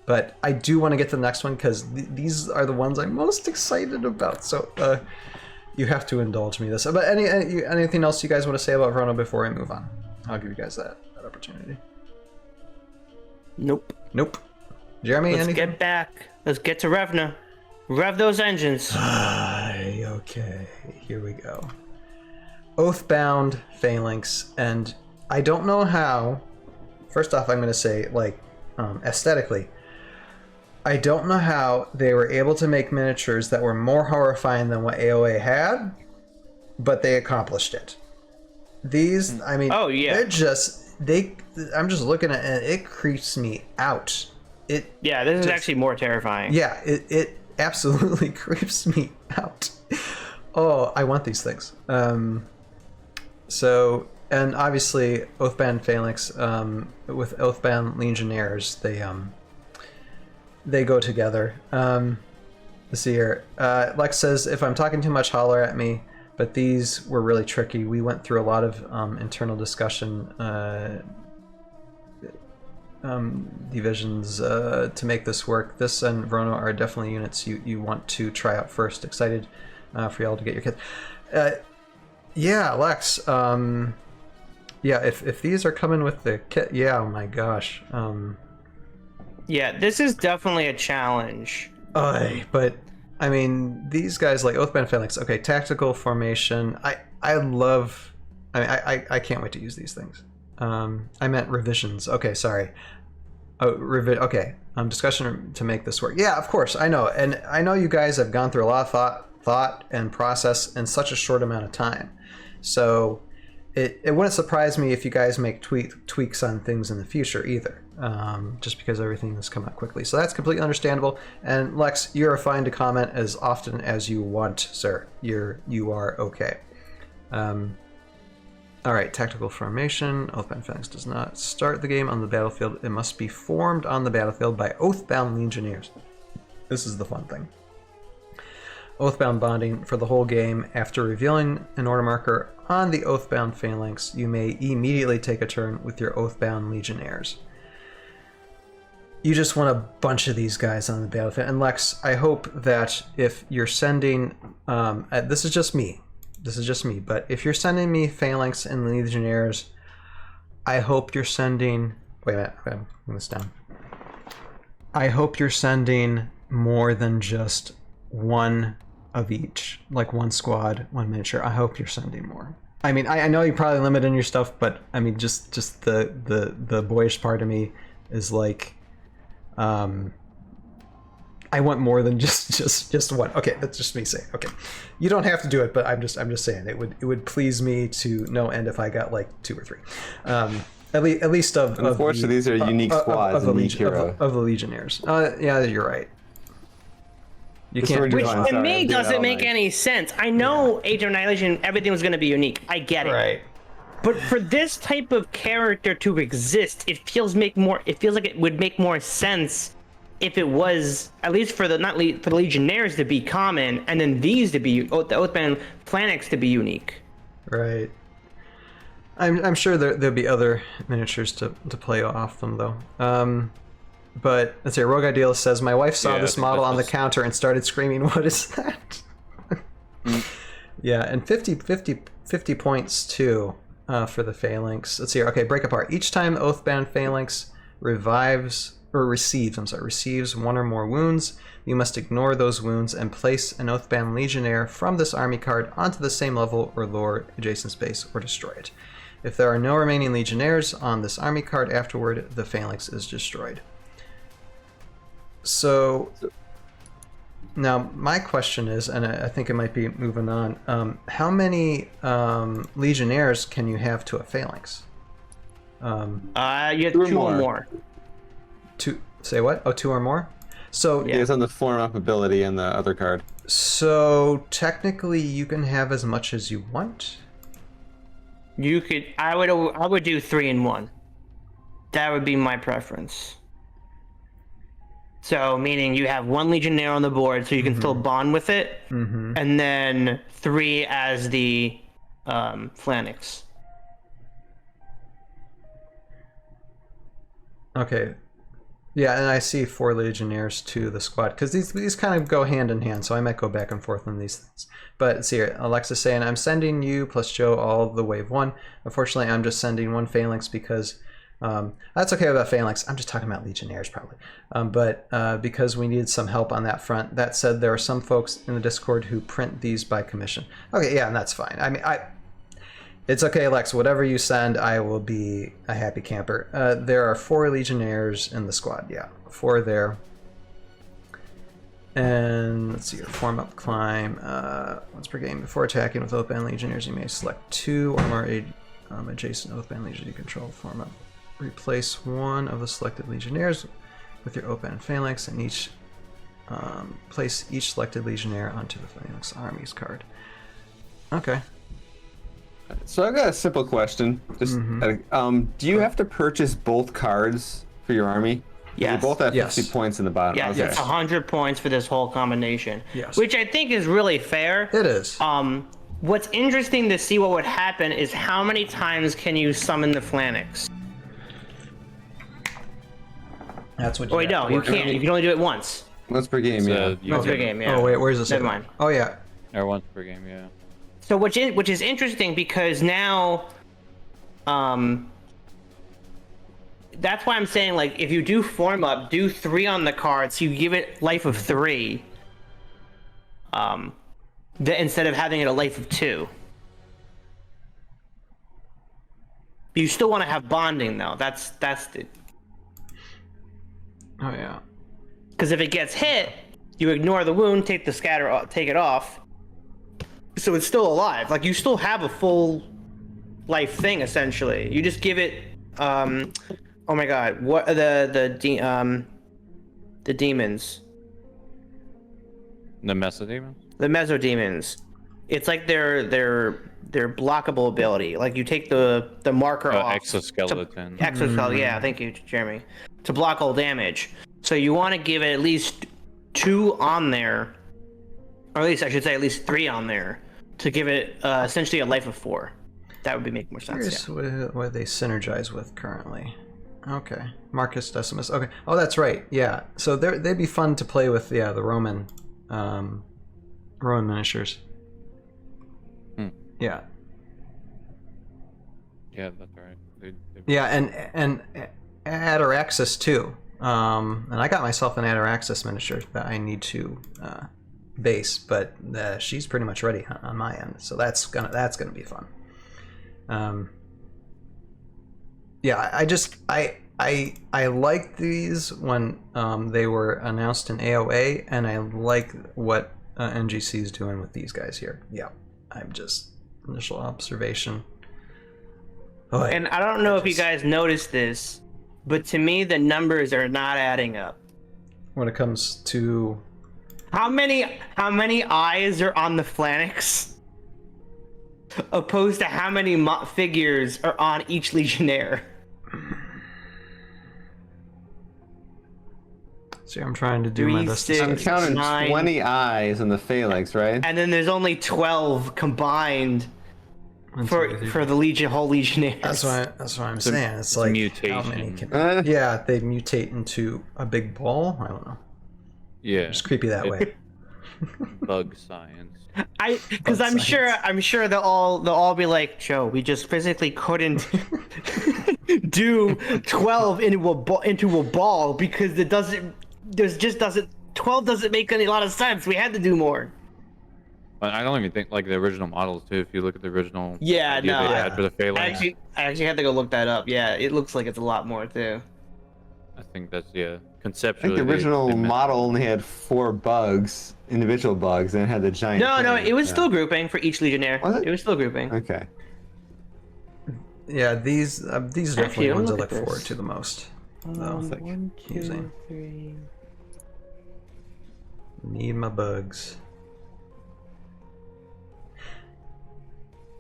But I do want to get to the next one, because these are the ones I'm most excited about. So you have to indulge me this. But anything else you guys want to say about Verona before I move on? I'll give you guys that opportunity. Nope. Jeremy, Let's get back. Let's get to Revna. Rev those engines. Okay, here we go. Oathbound Phalanx, and I don't know how. First off, I'm going to say, aesthetically, I don't know how they were able to make miniatures that were more horrifying than what AOA had, but they accomplished it. These, I mean, they're just... I'm just looking at it, it creeps me out. This is actually more terrifying. Yeah, it absolutely creeps me out. Oh, I want these things. So, and obviously Oathbound Phalanx, with Oathbound Legionnaires, they go together. Let's see here. Lex says, if I'm talking too much, holler at me. But these were really tricky. We went through a lot of internal discussion, divisions to make this work. This and Verona are definitely units you want to try out first. Excited for y'all to get your kit. Yeah, Lex. If these are coming with the kit, oh my gosh. This is definitely a challenge. But I mean, these guys like Oathbound Phalanx. Okay, tactical formation. I love. I can't wait to use these things. I meant revisions. Okay, sorry. Okay. Discussion to make this work. Yeah, of course. I know, and I know you guys have gone through a lot of thought and process in such a short amount of time. So it wouldn't surprise me if you guys make tweaks on things in the future either. Just because everything has come out quickly. So that's completely understandable. And Lex, you're fine to comment as often as you want, sir. You are okay. All right, tactical formation. Oathbound Phalanx does not start the game on the battlefield. It must be formed on the battlefield by Oathbound Legionnaires. This is the fun thing. Oathbound bonding for the whole game. After revealing an order marker on the Oathbound Phalanx, you may immediately take a turn with your Oathbound Legionnaires. You just want a bunch of these guys on the battlefield. And Lex, I hope that if you're sending... this is just me, but if you're sending me Phalanx and Legionnaires, I hope you're sending... Wait a minute, I'm putting this down. I hope you're sending more than just one of each, like one squad, one miniature. I hope you're sending more. I mean, I know you're probably limiting your stuff, but I mean, just the boyish part of me is like... I want more than just one. Okay, that's just me saying. Okay, you don't have to do it, but I'm just saying it would please me to no end if I got like 2 or 3. At least of. Unfortunately, these are unique squads and unique hero of the Legionnaires. Yeah, you're right. You This can't. word Which I'm to sorry, me I'm doing doesn't all make night. any sense. I know Age of Annihilation, everything was going to be unique. I get it. Right. But for this type of character to exist, it feels like it would make more sense if it was at least for the for the Legionnaires to be common, and then these to be the Oathband Phalanx to be unique. Right. I'm sure there'll be other miniatures to play off them though. But let's see. Rogue Idealist says, "My wife saw Yeah, this I think model that's on the just- counter and started screaming, 'What is that?'" Yeah, and 50 points too for the Phalanx. Let's see. Okay, break apart. Each time Oathbound Phalanx receives 1 or more wounds, you must ignore those wounds and place an Oathbound Legionnaire from this army card onto the same level or lower adjacent space or destroy it. If there are no remaining Legionnaires on this army card afterward, the Phalanx is destroyed. So now my question is, and I think it might be moving on, how many Legionnaires can you have to a Phalanx? You have 2 or 2 or more. more. 2, say what? Oh, 2 or more? So Yeah, it's on the form up ability and the other card. So technically you can have as much as you want? You could. I would do 3 in 1. That would be my preference. So meaning you have 1 Legionnaire on the board, so you can still bond with it, and then 3 as the Phalanx. Okay. Yeah, and I see 4 Legionnaires to the squad, because these kind of go hand in hand, so I might go back and forth on these things. But see here, Alexa's saying, "I'm sending you plus Joe all of the wave 1. Unfortunately, I'm just sending 1 Phalanx because..." That's okay about Phalanx. I'm just talking about Legionnaires probably. But because we needed some help on that front. That said, there are some folks in the Discord who print these by commission. Okay, yeah, and that's fine. I mean, it's okay, Alex. Whatever you send, I will be a happy camper. There are 4 Legionnaires in the squad. Yeah, 4 there. And let's see here. Form up, climb. Once per game, before attacking with Oathbound Legionnaires, you may select 2 or more adjacent Oathbound Legionnaires you control. Form up. Replace 1 of the selected Legionnaires with your Oathbound Phalanx, and place each selected Legionnaire onto the Phalanx Armies card. Okay. So I've got a simple question. Just, do you have to purchase both cards for your army? Yes. They both have Yes. 50 points in the bottom. Yes, Okay. it's 100 points for this whole combination. Yes. Which I think is really fair. It is. What's interesting to see what would happen is how many times can you summon the Phalanx? That's what you Oh wait, have no, to you work on. can't. You can only do it once. Once per game, yeah. Once per game, yeah. Oh wait, where's this? Never mind. Oh yeah. Or once per game, yeah. So which is interesting because now, that's why I'm saying, like, if you do form up, do 3 on the card, so you give it life of 3. Instead of having it a life of 2. You still want to have bonding though. That's the. Oh yeah. Because if it gets hit, you ignore the wound, take it off. So it's still alive. Like you still have a full life thing essentially. You just give it. Oh my God! What are the demons? The Mesodemons? The Mesodemons. It's like their blockable ability. Like you take the marker off. Exoskeleton. Exoskeleton. Yeah, thank you, Jeremy. To block all damage. So you want to give it at least 2 on there, or at least I should say at least 3 on there, to give it essentially a life of 4. That would make more sense. Here's what they synergize with currently. Okay, Marcus Decimus. Okay, oh that's right. Yeah, so they'd be fun to play with. Yeah, the Roman miniatures. Yeah. Yeah, that's right. Yeah, and Ataraxis too. And I got myself an Ataraxis miniature that I need to base, but she's pretty much ready on my end, so that's gonna be fun. Yeah, I I liked these when they were announced in AOA, and I like what NGC is doing with these guys here. Yeah, I'm just initial observation. Oh, and I don't know if you guys noticed this, but to me the numbers are not adding up. When it comes to how many eyes are on the Phalanx, opposed to how many figures are on each Legionnaire. See, I'm trying to do my best. I'm counting 20 eyes on the Phalanx, right? And then there's only 12 combined for the whole Legionnaires. That's what I'm saying. It's like mutation. How many can? Yeah, they mutate into a big ball. I don't know. Yeah, it's creepy that way. Bug science. Because I'm sure they'll all be like, Joe, we just physically couldn't do 12 into a ball because it doesn't. 12 doesn't make a lot of sense. We had to do more. But I don't even think like the original models too. If you look at the original, they had for the Phalanx. I actually had to go look that up. Yeah, it looks like it's a lot more too. I think that's I conceptually. think the original model only had 4 bugs, individual bugs, and it had the giant. No, it was still grouping for each Legionnaire. Was it? It was still grouping. Okay. Yeah, these are definitely the ones I look forward to the most. Like 1, 2, 3. Need my bugs.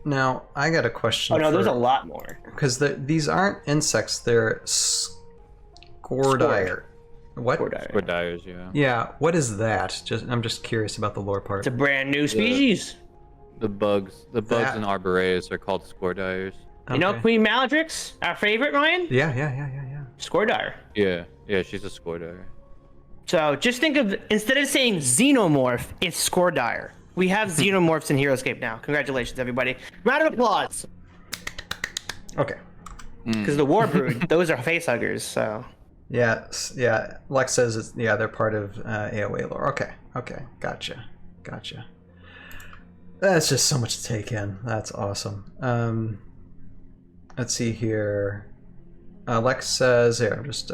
Now, I got a question. Oh no, there's a lot more. Because these aren't insects, they're Scourdier. What? Scourdiers, yeah. Yeah, what is that? I'm just curious about the lore part. It's a brand new species. The bugs in Arboreus are called Scourdiers. You know Queen Maledrix, our favorite, Ryan? Yeah. Scourdier. Yeah, she's a Scourdier. So just think of, instead of saying xenomorph, it's Scourdier. We have xenomorphs in Heroscape now. Congratulations, everybody. Round of applause. Okay. Because the Warbrood, those are facehuggers, so. Yeah. Lex says they're part of AOA lore. Okay. Gotcha. That's just so much to take in. That's awesome. Let's see here. Lex says, here, I'm just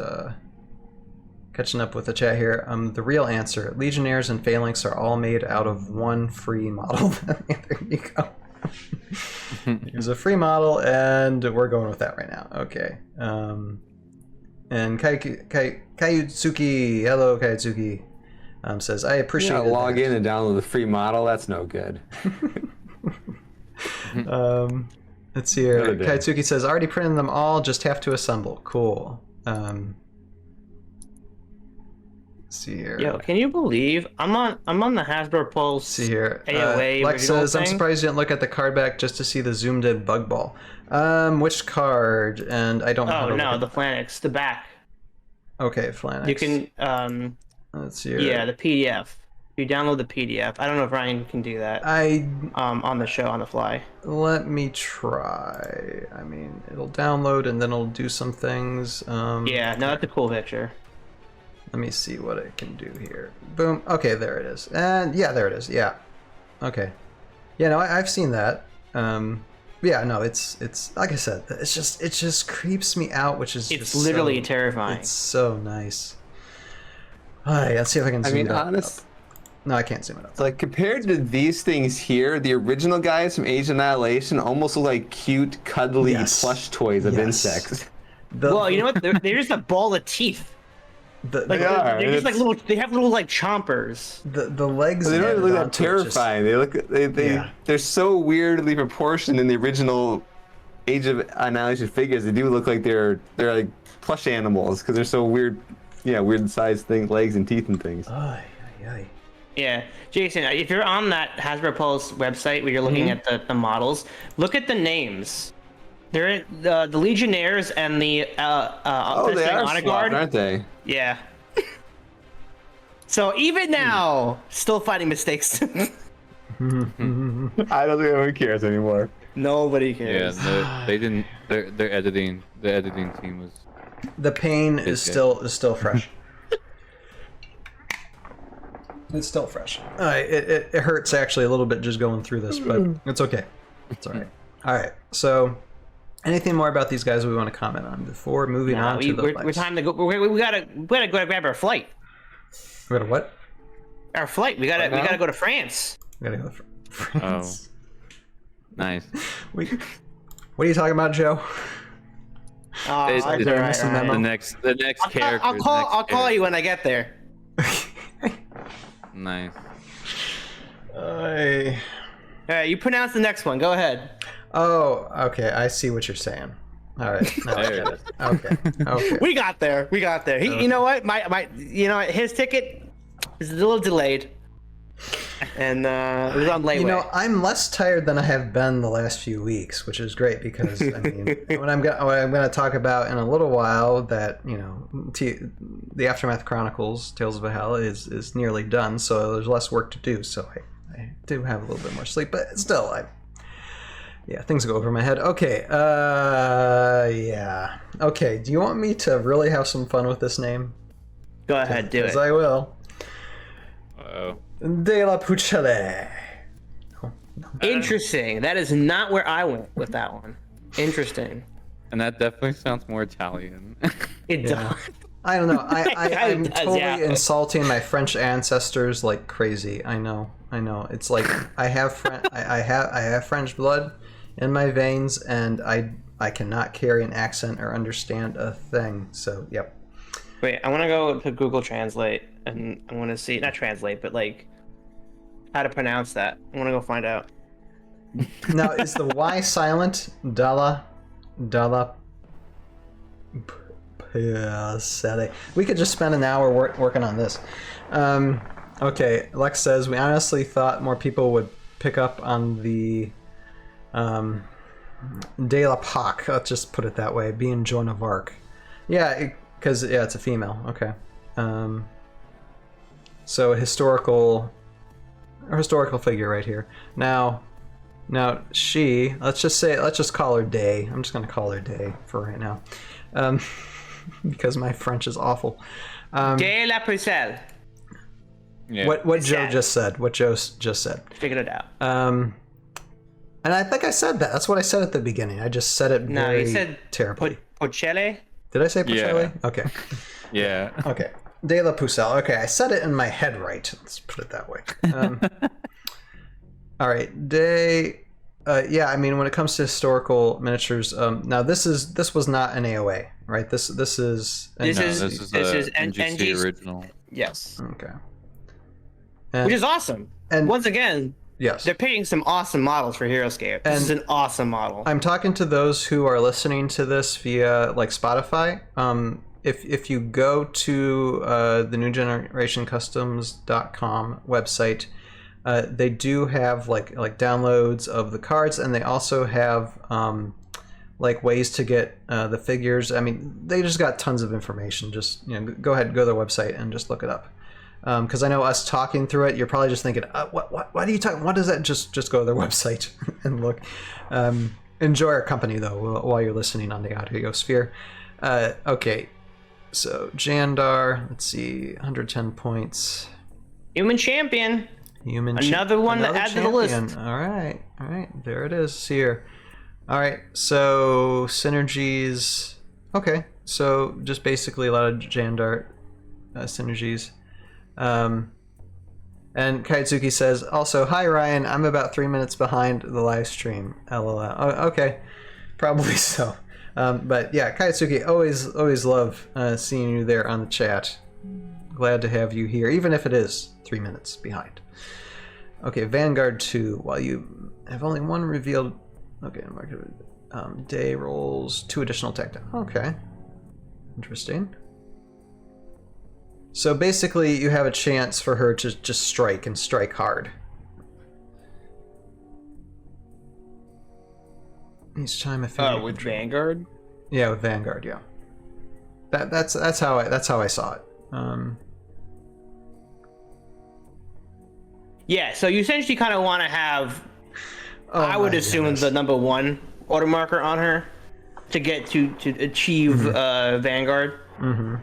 catching up with the chat here. The real answer, Legionnaires and Phalanx are all made out of one free model. There you go. Here's a free model, and we're going with that right now. Okay. And Kayutsuki, hello Kayutsuki, says, I appreciate it. Log in and download the free model, that's no good. Let's see here. Kaitsuki says, already printed them all, just have to assemble. Cool. Let's see here. Yo, can you believe I'm on the Hasbro Pulse see here. AOA Lex says, thing? I'm surprised you didn't look at the card back just to see the zoomed in bug ball. Which card? And I don't know. Oh no, the Phalanx, the back. Okay, Phalanx. You can let's see here. Yeah, the PDF. You download the PDF. I don't know if Ryan can do that. On the show on the fly. Let me try. I mean, it'll download and then it'll do some things. Yeah, no, that's a cool picture. Let me see what it can do here. Boom. Okay, there it is. And yeah, there it is. Yeah. Okay. Yeah, no, I've seen that. Yeah, no, it's like I said, it just creeps me out, which is it's literally terrifying. It's so nice. All right, let's see if I can zoom it up. No, I can't zoom it up. It's like, compared to these things here, the original guys from Age of Annihilation almost look like cute, cuddly plush toys of insects. Well, you know what? They're just a ball of teeth. They're just like little. They have little like chompers. The legs. They don't really look that terrifying. They're so weirdly proportioned in the original Age of Annihilation figures. They do look like they're like plush animals because they're so weird. Yeah, weird sized things, legs and teeth and things. Yeah, Jason, if you're on that Hasbro Pulse website where you're looking at the models, look at the names. They're the Legionnaires and the they are Honor Guard, aren't they? Yeah. So even now, still finding mistakes. I don't think anyone cares anymore. Nobody cares. Yeah, they didn't. Their editing. The editing team was. The pain is still fresh. It's still fresh. It hurts actually a little bit just going through this, but it's okay. It's all right. All right. So Anything more about these guys we want to comment on before moving on to the lights? We're time to go. We gotta go grab our flight. We gotta what? Our flight. We gotta go to France. We gotta go to France. Oh, nice. What are you talking about, Joe? The next character. I'll call you when I get there. Nice. You pronounce the next one. Go ahead. Oh, okay. I see what you're saying. All right. Okay. We got there. You know what? His ticket is a little delayed, and it was on layaway. You know, I'm less tired than I have been the last few weeks, which is great because I mean, what I'm gonna talk about in a little while, that the Aftermath Chronicles: Tales of Valhalla is nearly done, so there's less work to do. So I do have a little bit more sleep, but still, things go over my head. Okay, okay. Do you want me to really have some fun with this name? Go ahead, do it. I will. Uh-oh. De la Pucelle. Interesting. That is not where I went with that one. Interesting. And that definitely sounds more Italian. It does. I don't know. I'm totally insulting my French ancestors like crazy. I know. It's like I have French blood in my veins, and I cannot carry an accent or understand a thing. So, yep. Wait, I want to go to Google Translate, and I want to see, not translate, but like how to pronounce that. I want to go find out. Now, is the Y silent? Dalla Pucelle. We could just spend an hour working on this. Okay, Lex says, we honestly thought more people would pick up on the De La Pac, let's just put it that way, being Joan of Arc. Yeah, because it's a female. Okay. So a historical figure right here. Now she, let's just call her Day. I'm just gonna call her Day for right now, because my French is awful. De La Pucelle. Yeah. What Joe just said. What Joe just said. Figured it out. And I think I said that. That's what I said at the beginning. I just said it very you said terribly. Pucelle? Did I say Pucelle? Yeah. Okay. Yeah. Okay. De La Pucelle. Okay, I said it in my head right. Let's put it that way. All right. Yeah, I mean, when it comes to historical miniatures, now this was not an AOA, right? This is NGC original. Yes. Okay. Which is awesome. And once again, yes, they're picking some awesome models for Heroscape. This is an awesome model. I'm talking to those who are listening to this via like Spotify. If you go to the newgenerationcustoms.com website, they do have like downloads of the cards, and they also have like ways to get the figures. I mean, they just got tons of information. Just go ahead, go to their website and just look it up. Because I know us talking through it, you're probably just thinking, what are you talking? What is that? Just go to their website and look. Enjoy our company though while you're listening on the Audiosphere. Okay, so Jandar, let's see, 110 points. Human champion. Another one to add to the list. All right, there it is here. All right, so synergies. Okay, so just basically a lot of Jandar synergies. And Kaitsuki says, also, hi Ryan, I'm about 3 minutes behind the live stream. LOL. Oh, okay, probably so. But yeah, Kaitsuki, always love seeing you there on the chat. Glad to have you here, even if it is 3 minutes behind. Okay, Vanguard 2. While you have only one revealed, okay, day rolls 2 additional tech. Okay, interesting. So basically, you have a chance for her to just strike and strike hard. Each time I figure. With Vanguard. Yeah, with Vanguard. Yeah. That's how I saw it. Yeah. So you essentially kind of want to have. I would assume the number 1 order marker on her to get to achieve Vanguard. Mm-hmm.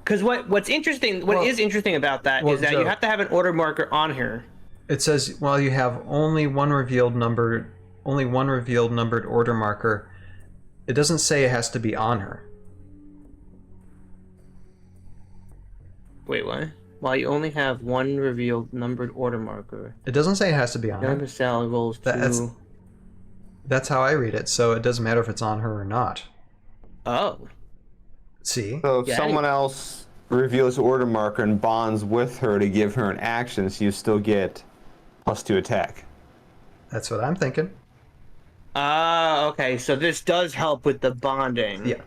Because what's interesting, what is interesting about that is that Joe, you have to have an order marker on her. It says while you have only one revealed numbered order marker, It doesn't say it has to be on her. Wait, what? While you only have one revealed numbered order marker. It doesn't say it has to be on her. Number cell goes to... That's how I read it, so it doesn't matter if it's on her or not. Oh. See? So if someone else reveals the order marker and bonds with her to give her an action, so you still get +2 attack. That's what I'm thinking. Okay, so this does help with the bonding. Yeah.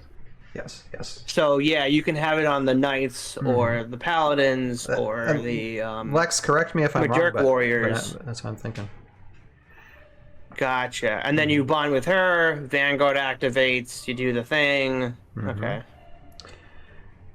Yes. So yeah, you can have it on the knights or the paladins or the Lex, correct me if I'm wrong, but warriors. That's what I'm thinking. Gotcha. And then you bond with her, Vanguard activates, you do the thing. Okay.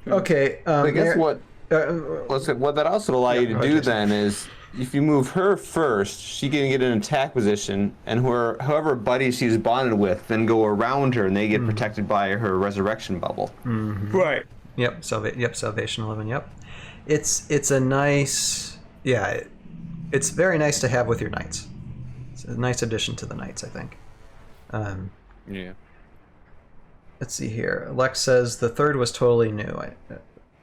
Okay. I guess what that also allow you to do then is, if you move her first, she can get an attack position, and whoever buddy she's bonded with then go around her, and they get protected by her resurrection bubble. Right. Yep. Salvation 11. Yep. It's a nice. Yeah. It's very nice to have with your knights. It's a nice addition to the knights, I think. Yeah. Let's see here. Lex says the third was totally new.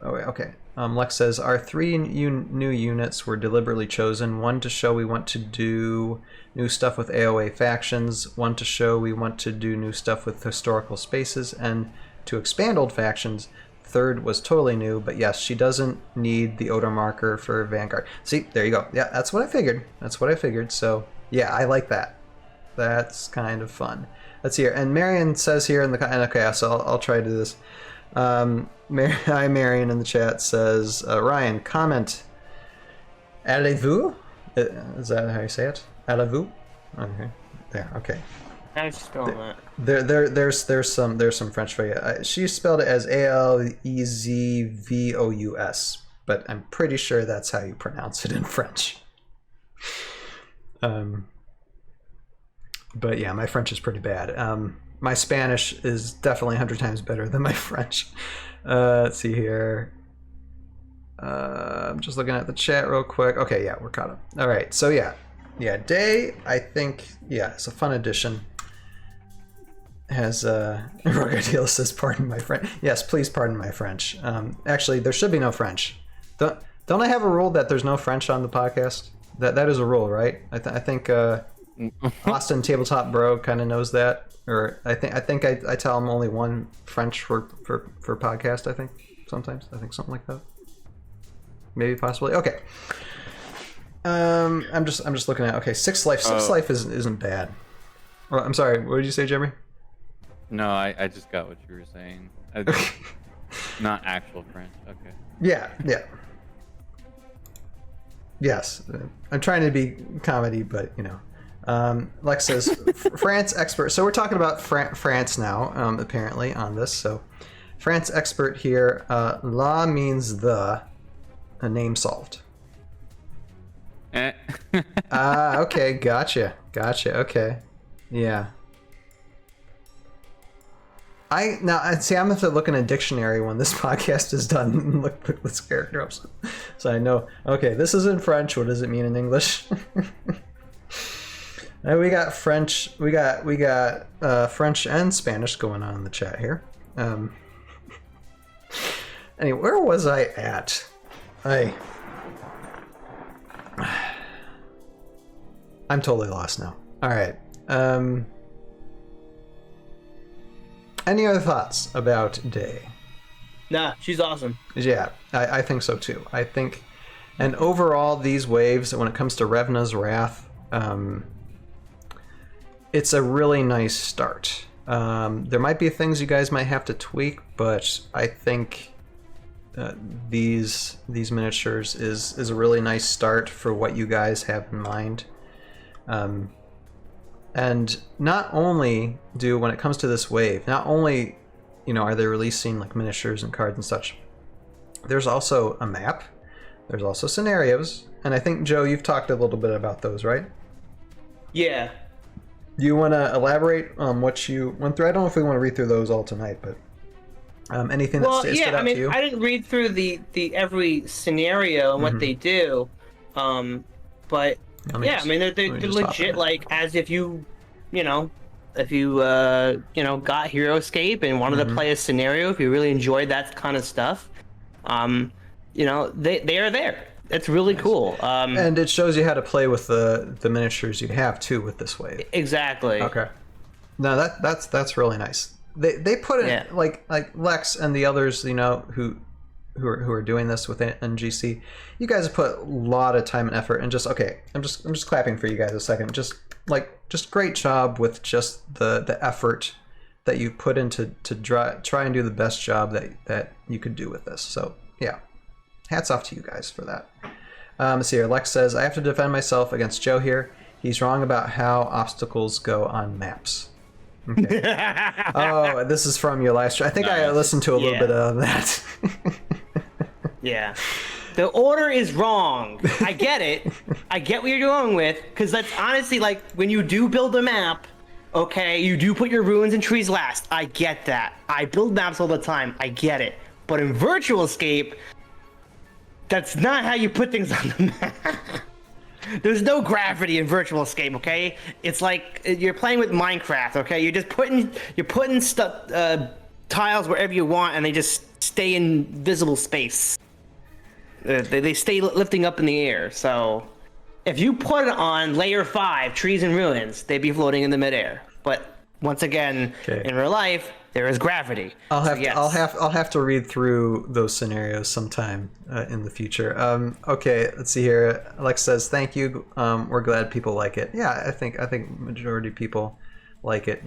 Okay. Lex says our 3 new units were deliberately chosen. 1 to show we want to do new stuff with AOA factions. 1 to show we want to do new stuff with historical spaces, and to expand old factions. Third was totally new, but yes, she doesn't need the odor marker for Vanguard. See, there you go. Yeah, that's what I figured. So yeah, I like that. That's kind of fun. Let's see here. And Marion says here in the... Okay, so I'll try to do this. Hi, Marion in the chat says, Ryan, comment. Allez-vous? Is that how you say it? Allez-vous? Okay. There, okay. How do you spell that? There's some French for you. She spelled it as Alezvous, but I'm pretty sure that's how you pronounce it in French. But yeah, my French is pretty bad. My Spanish is definitely 100 times better than my French. Let's see here. I'm just looking at the chat real quick. Okay, yeah, we're caught up. All right, so yeah, Day, I think, yeah, it's a fun addition. Has Rogadil says, pardon my French. Yes, please pardon my French. Actually, there should be no French. Don't I have a rule that there's no French on the podcast? That is a rule, right? I think Austin Tabletop Bro kind of knows that, or I think I tell him only one French for podcast. I think sometimes something like that. Maybe possibly. Okay. I'm just looking at. Okay, Sixth Life. Sixth Life isn't bad. Well, I'm sorry. What did you say, Jeremy? No, I just got what you were saying. Not actual French. Okay. Yeah. Yes, I'm trying to be comedy, but you know. Lex says France expert. So we're talking about France now, apparently on this. So France expert here. La means a name solved. Okay, gotcha. Okay, yeah. I'm gonna have to look in a dictionary when this podcast is done and look this character up, so I know. Okay, this is in French. What does it mean in English? We got French. We got French and Spanish going on in the chat here. Anyway, where was I at? I'm totally lost now. All right. Any other thoughts about Day? Nah, she's awesome. Yeah, I think so too. I think, and overall, these waves, when it comes to Revna's Wrath, it's a really nice start. There might be things you guys might have to tweak, but I think these miniatures is a really nice start for what you guys have in mind. And not only when it comes to this wave, not only are they releasing like miniatures and cards and such, there's also a map, there's also scenarios, and I think, Joe, you've talked a little bit about those, right? Yeah. Do you want to elaborate on what you went through? I don't know if we want to read through those all tonight, but anything that stood out to you? I didn't read through the every scenario and what they do, but they're legit, like as if you got Heroscape and wanted to play a scenario, if you really enjoyed that kind of stuff, they are there. It's really cool. And it shows you how to play with the miniatures you have too with this wave. Exactly. Okay. No, that's really nice. They put it like Lex and the others, who are doing this with NGC. You guys have put a lot of time and effort, and I'm just clapping for you guys a second. Just great job with just the effort that you put into try and do the best job that you could do with this. So yeah, hats off to you guys for that. Let's see here. Lex says, I have to defend myself against Joe here. He's wrong about how obstacles go on maps. Okay. Oh, this is from your last. I think I listened to a little bit of that. Yeah. The order is wrong. I get it. I get what you're going with, because that's honestly like when you do build a map, okay, you do put your ruins and trees last. I get that. I build maps all the time. I get it. But in Virtual Escape, that's not how you put things on the map. There's no gravity in Virtual Escape, okay? It's like you're playing with Minecraft, okay? You're putting stuff, tiles wherever you want, and they just stay in visible space. They stay lifting up in the air. So if you put it on layer 5, trees and ruins, they'd be floating in the midair. But once again, in real life, there is gravity. I'll have to read through those scenarios sometime in the future. Okay, let's see here. Alex says, "Thank you. We're glad people like it." Yeah, I think majority of people like it.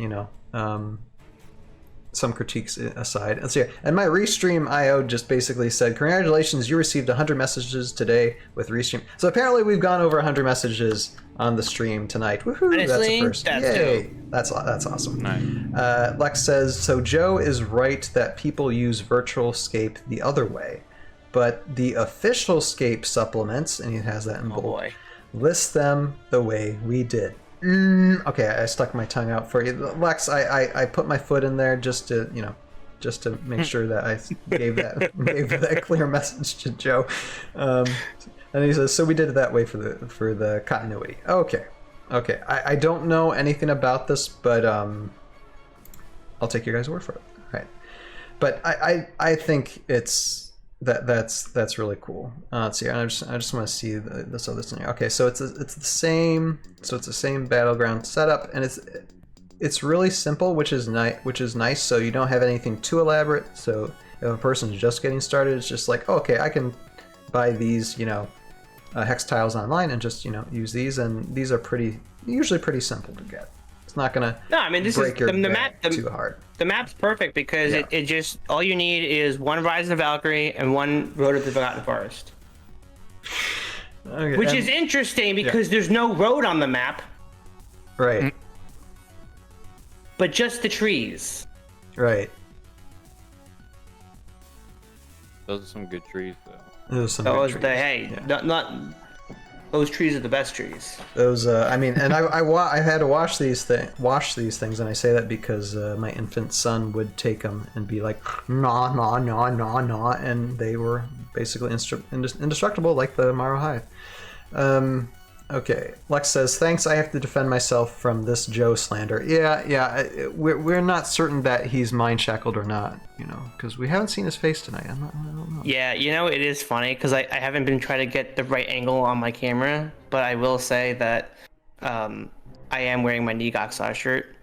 Some critiques aside. Let's see here. And my Restream IO just basically said, "Congratulations, you received 100 messages today with Restream." So apparently we've gone over 100 messages on the stream tonight. Woohoo! That's a first. Yay! That's awesome. Nice. Lex says, so Joe is right that people use Virtual Escape the other way, but the official Scape supplements, and he has that in bold, list them the way we did. Okay, I stuck my tongue out for you, Lex. I put my foot in there just to make sure that I gave that clear message to Joe. And he says, so we did it that way for the continuity. Okay. I don't know anything about this, but I'll take your guys' word for it. All right. But I think that's really cool. Let's see. I just want to see this other scenario. Okay, so it's the same. So it's the same battleground setup, and it's really simple, which is nice. So you don't have anything too elaborate. So if a person's just getting started, it's just like, okay, I can buy these, hex tiles online and just use these, and these are usually pretty simple to get. It's not gonna break your back too hard. The map's perfect because it just all you need is one Rise of the Valkyrie and one Road of the Forgotten Forest. Okay, which is interesting because there's no road on the map. Right. But just the trees. Right. Those are some good trees, though. Those trees are the best trees. Those, and I had to wash these things, and I say that because my infant son would take them and be like, nah, and they were basically indestructible, like the Morrow Hive. Okay, Lex says, thanks, I have to defend myself from this Joe slander. Yeah, we're not certain that he's mind shackled or not, because we haven't seen his face tonight. I don't know. Yeah, it is funny, because I haven't been trying to get the right angle on my camera, but I will say that I am wearing my Negox shirt,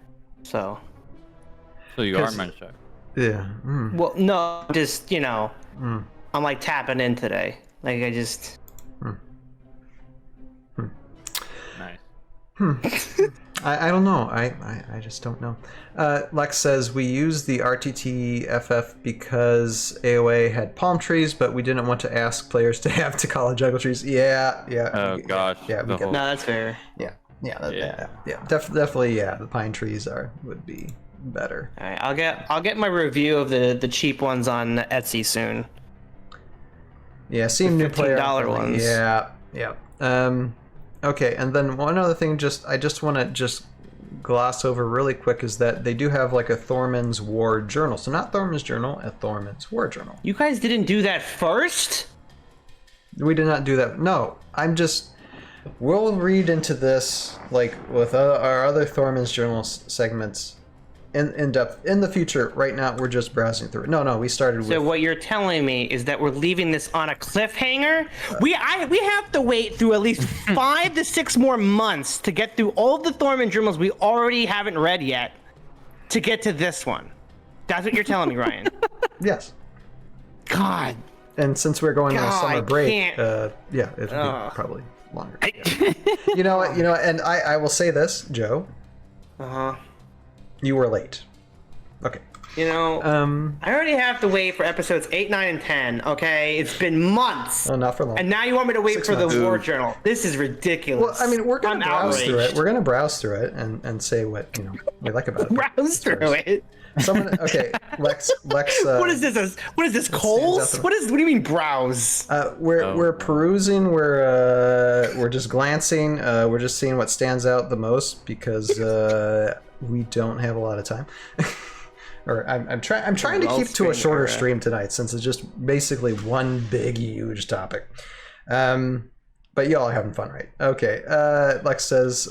so... So you are mind shackled? Yeah. Well, no, just, I'm like tapping in today. Like, I just... I don't know. I just don't know. Lex says, we used the RTTFF because AOA had palm trees, but we didn't want to ask players to have Takala juggle trees. Yeah. Oh, gosh. Yeah, we get No, that's fair. Yeah. Definitely, the pine trees would be better. All right, I'll get my review of the cheap ones on Etsy soon. Yeah, seeing new player $15 ones. Yeah. Okay, and then one other thing I just want to gloss over really quick is that they do have like a Thorman's War Journal. So not Thorman's Journal, a Thorman's War Journal. You guys didn't do that first? We did not do that. No, I'm just... We'll read into this like with our other Thorman's Journal segments in depth in the future. Right now, we're just browsing through it. No, we started with... So what you're telling me is that we're leaving this on a cliffhanger? We have to wait through at least 5 to 6 more months to get through all the Thorman journals we already haven't read yet to get to this one. That's what you're telling me, Ryan. Yes. God. And since we're going on a summer break, it'll be probably longer. You know what? And I will say this, Joe. You were late. Okay. I already have to wait for episodes 8, 9, and 10, okay? It's been months. Oh, not for long. And now you want me to wait 6 for months. the war journal. This is ridiculous. Well, I mean, we're going to browse outraged. through it. We're going to browse through it and say what, we like about it. Browse through it. Okay, Lex. What is this? What is this? Coles? What do you mean browse? We're perusing. We're just glancing. We're just seeing what stands out the most because we don't have a lot of time. Or I'm trying to keep to a shorter stream tonight since it's just basically one big huge topic. But y'all are having fun, right? Okay. Lex says.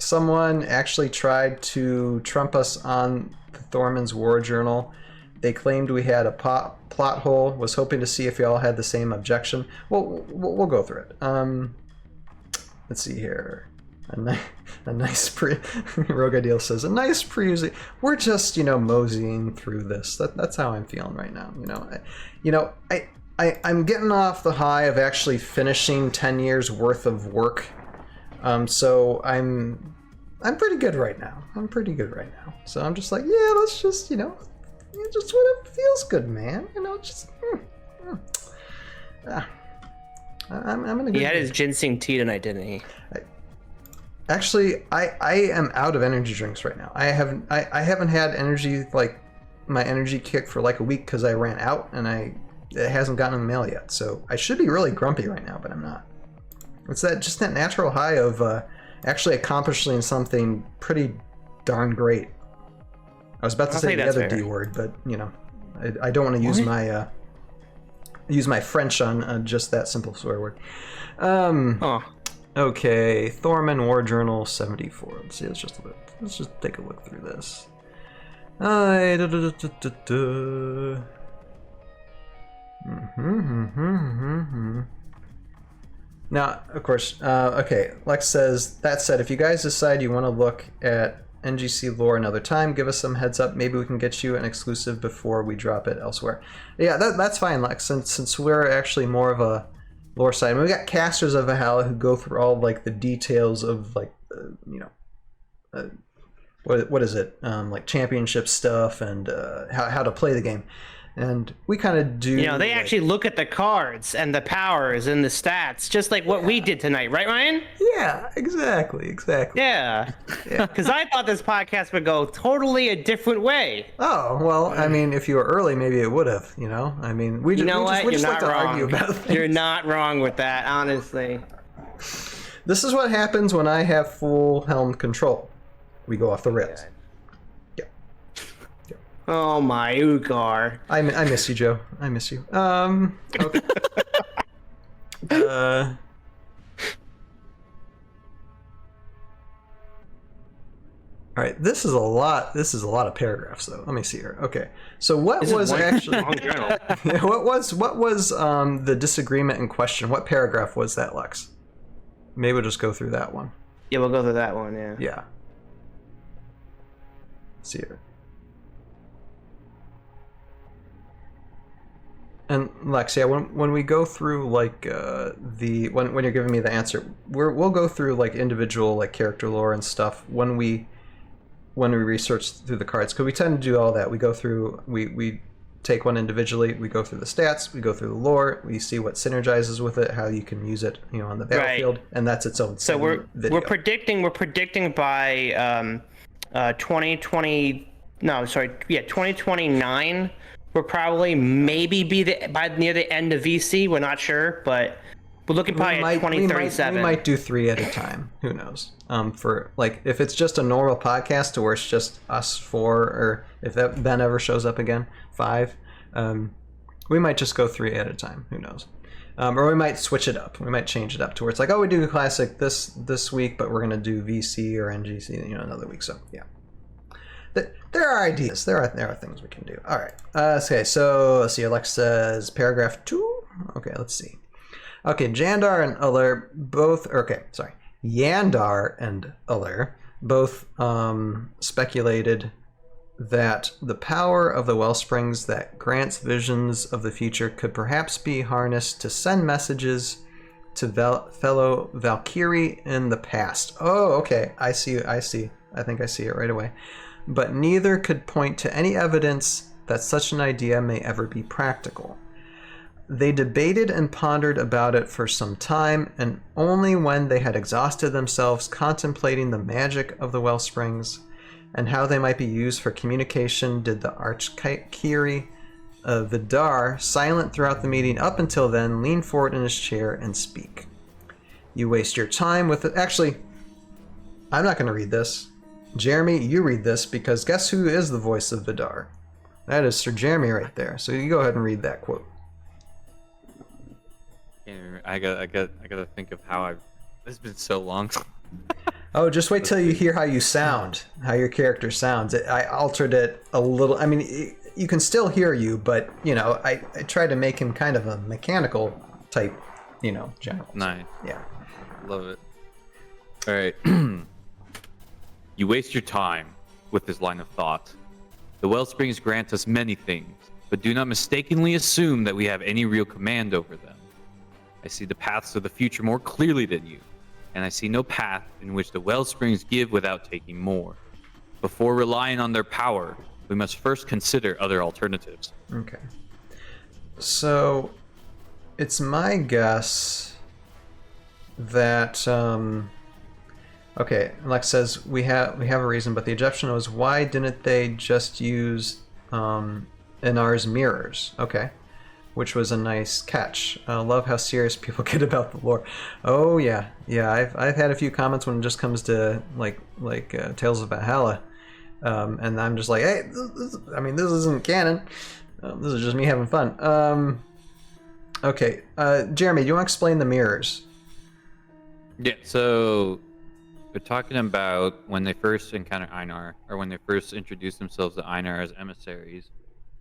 Someone actually tried to trump us on the Thorman's War Journal. They claimed we had a plot hole. Was hoping to see if y'all had the same objection. Well, we'll go through it. Let's see here. A nice Rogadil says a nice preview. We're just moseying through this. That's how I'm feeling right now. I'm getting off the high of actually finishing 10 years worth of work. So I'm pretty good right now. So I'm just like, yeah, let's just, just whatever feels good, man. I'm gonna. He had his ginseng tea tonight, didn't he? Actually, I am out of energy drinks right now. I haven't had energy like my energy kick for like a week because I ran out and it hasn't gotten in the mail yet. So I should be really grumpy right now, but I'm not. It's that natural high of actually accomplishing something pretty darn great. I was about to say the other fair. D word, but I don't want to use my French on just that simple swear word. Okay, Thorman War Journal 74. Let's see. Let's just take a look through this. Now, of course, okay, Lex says, that said, if you guys decide you want to look at NGC lore another time, give us some heads up. Maybe we can get you an exclusive before we drop it elsewhere. Yeah, that's fine, Lex, since we're actually more of a lore side. And we got casters of Valhalla who go through all like the details of like, what is it? Like championship stuff and how to play the game. And we kind of do... they actually look at the cards and the powers and the stats, just like what we did tonight, right, Ryan? Yeah, exactly. Yeah. Because I thought this podcast would go totally a different way. Oh, well, I mean, if you were early, maybe it would have, I mean, we just like to argue about things. You're not wrong with that, honestly. This is what happens when I have full helm control. We go off the rails. Oh my Ugar. I miss you, Joe. I miss you. Okay. All right, this is a lot of paragraphs though. Let me see here. Okay. So what was actually what was the disagreement in question? What paragraph was that, Lex? Maybe we'll just go through that one. Yeah, we'll go through that one, yeah. Yeah. Let's see here. And Lex, yeah, when we go through like when you're giving me the answer, we'll go through like individual like character lore and stuff when we research through the cards, because we tend to do all that. We go through we take one individually, we go through the stats, we go through the lore, we see what synergizes with it, how you can use it, on the battlefield, right. And that's its own. So we're predicting by 2029. We'll probably maybe be by near the end of VC. We're not sure, but we're looking probably at 2037. We might do 3 at a time. Who knows? For like, if it's just a normal podcast to where it's just us 4, or if that Ben ever shows up again, 5, we might just go 3 at a time. Who knows? Or we might switch it up. We might change it up to where it's like, oh, we do classic this week, but we're going to do VC or NGC, another week. So yeah, there are ideas. There are things we can do. All right. Okay. So let's see. Alex says paragraph 2. Okay. Let's see. Okay. Yandar and Uller both speculated that the power of the wellsprings that grants visions of the future could perhaps be harnessed to send messages to fellow Valkyrie in the past. Oh, okay. I see. I think I see it right away. But neither could point to any evidence that such an idea may ever be practical. They debated and pondered about it for some time, and only when they had exhausted themselves contemplating the magic of the wellsprings and how they might be used for communication did the Archkyrie Vidar, silent throughout the meeting up until then, lean forward in his chair and speak. You waste your time with it. Actually, I'm not going to read this. Jeremy, you read this, because guess who is the voice of Vidar? That is Sir Jeremy right there. So you go ahead and read that quote. I gotta think of how it's been so long. Oh, just wait till you hear how you sound, how your character sounds. I altered it a little. I mean, you can still hear you, but, I tried to make him kind of a mechanical type, general. Nice. Yeah. Love it. All right. You waste your time with this line of thought. The wellsprings grant us many things, but do not mistakenly assume that we have any real command over them. I see the paths of the future more clearly than you, and I see no path in which the wellsprings give without taking more. Before relying on their power, we must first consider other alternatives. Okay. So, it's my guess that, okay, Lex says, we have a reason, but the objection was, why didn't they just use Inar's mirrors? Okay. Which was a nice catch. Love how serious people get about the lore. Oh yeah. I've had a few comments when it just comes to like Tales of Valhalla, and I'm just like, hey, this isn't canon. This is just me having fun. Okay, Jeremy, do you want to explain the mirrors? Yeah. So we're talking about when they first encounter Einar, or when they first introduced themselves to Einar as emissaries.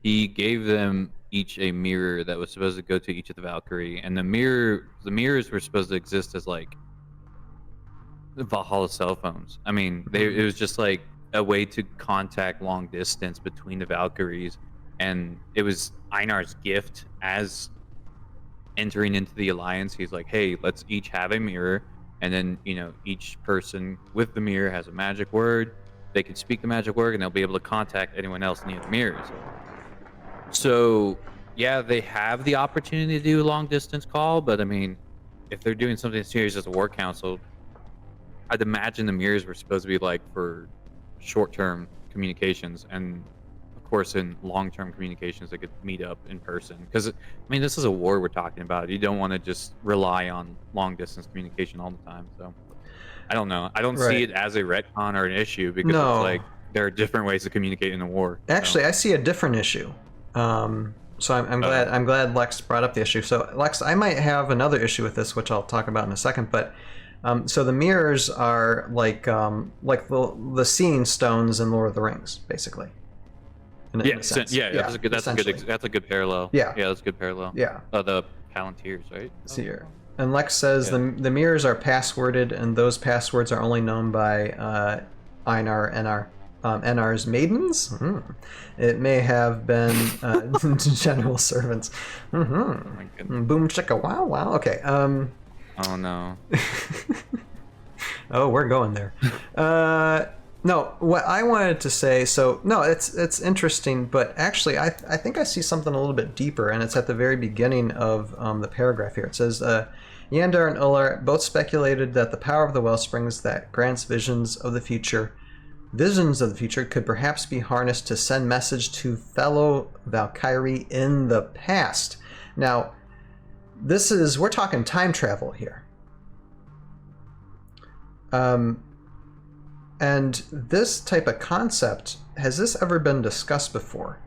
He gave them each a mirror that was supposed to go to each of the Valkyrie, and the mirrors were supposed to exist as like the Valhalla cell phones. I mean, it was just like a way to contact long distance between the Valkyries, and it was Einar's gift as entering into the alliance. He's like, hey, let's each have a mirror, and then each person with the mirror has a magic word. They can speak the magic word, and they'll be able to contact anyone else near the mirrors. So, yeah, they have the opportunity to do a long-distance call, but, I mean, if they're doing something serious as a war council, I'd imagine the mirrors were supposed to be, like, for short-term communications, and, of course, in long-term communications, they could meet up in person. Because, I mean, this is a war we're talking about. You don't want to just rely on long-distance communication all the time, so... I don't know. I don't see it as a retcon or an issue, because it's like, there are different ways to communicate in a war. Actually, I see a different issue. So I'm glad Lex brought up the issue. So Lex, I might have another issue with this, which I'll talk about in a second. But so the mirrors are like the seeing stones in Lord of the Rings, basically. In a sense. That's a good parallel. Yeah, that's a good parallel. Yeah. The Palantirs, right? Seer. And Lex says the mirrors are passworded, and those passwords are only known by Einar and Enar's maidens. It may have been general servants. Boom chicka wow. Okay. Oh no. Oh, we're going there. No, what I wanted to say. So no, it's interesting, but actually, I think I see something a little bit deeper, and it's at the very beginning of the paragraph here. It says. Yandar and Uller both speculated that the power of the wellsprings that grants visions of the future could perhaps be harnessed to send message to fellow Valkyrie in the past. Now, we're talking time travel here. And this type of concept, has this ever been discussed before?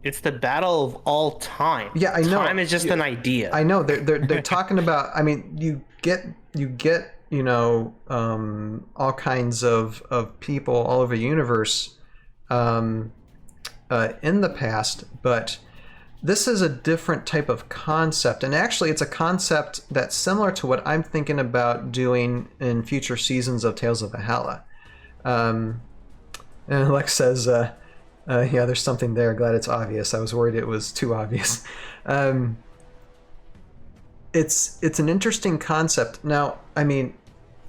It's the battle of all time. Yeah, I know. Time is just an idea. I know. They're talking about. I mean, you get all kinds of people all over the universe in the past, but this is a different type of concept, and actually it's a concept that's similar to what I'm thinking about doing in future seasons of Tales of Valhalla. And Lex says, yeah, there's something there. Glad it's obvious. I was worried it was too obvious. It's an interesting concept. Now, I mean,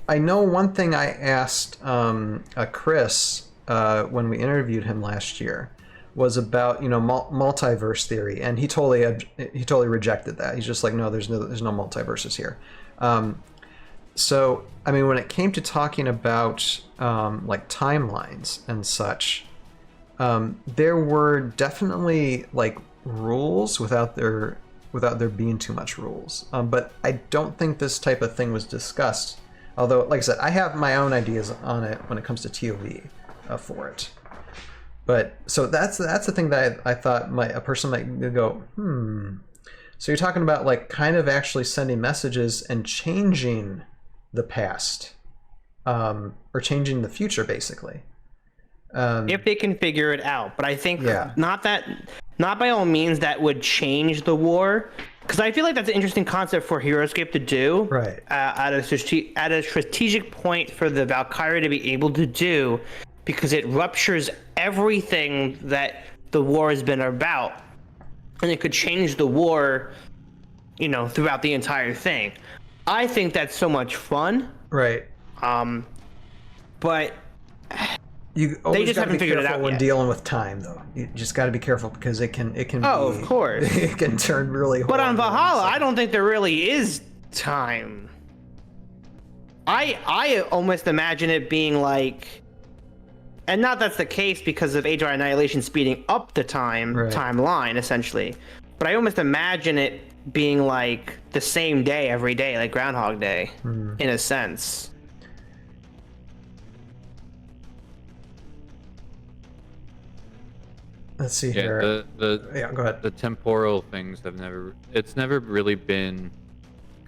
I know one thing I asked Chris when we interviewed him last year was about multiverse theory, and he totally rejected that. He's just like, no, there's no multiverses here. So I mean, when it came to talking about like timelines and such, there were definitely like rules without there being too much rules. But I don't think this type of thing was discussed. Although, like I said, I have my own ideas on it when it comes to TOV for it. But so that's the thing that I thought a person might go, So you're talking about like kind of actually sending messages and changing the past, or changing the future, basically. If they can figure it out. But I think not by all means that would change the war. Because I feel like that's an interesting concept for Heroscape to do. Right. At a strategic point for the Valkyrie to be able to do, because it ruptures everything that the war has been about, and it could change the war, throughout the entire thing. I think that's so much fun. Right. But they just haven't figured it out when dealing with time, though. You just got to be careful because it can. Oh, of course. It can turn really. But on Valhalla, I don't think there really is time. I almost imagine it being like. And not that's the case because of Age of Annihilation speeding up the timeline, essentially. But I almost imagine it being like the same day every day, like Groundhog Day, in a sense. Let's see here. Go ahead. The temporal things it's never really been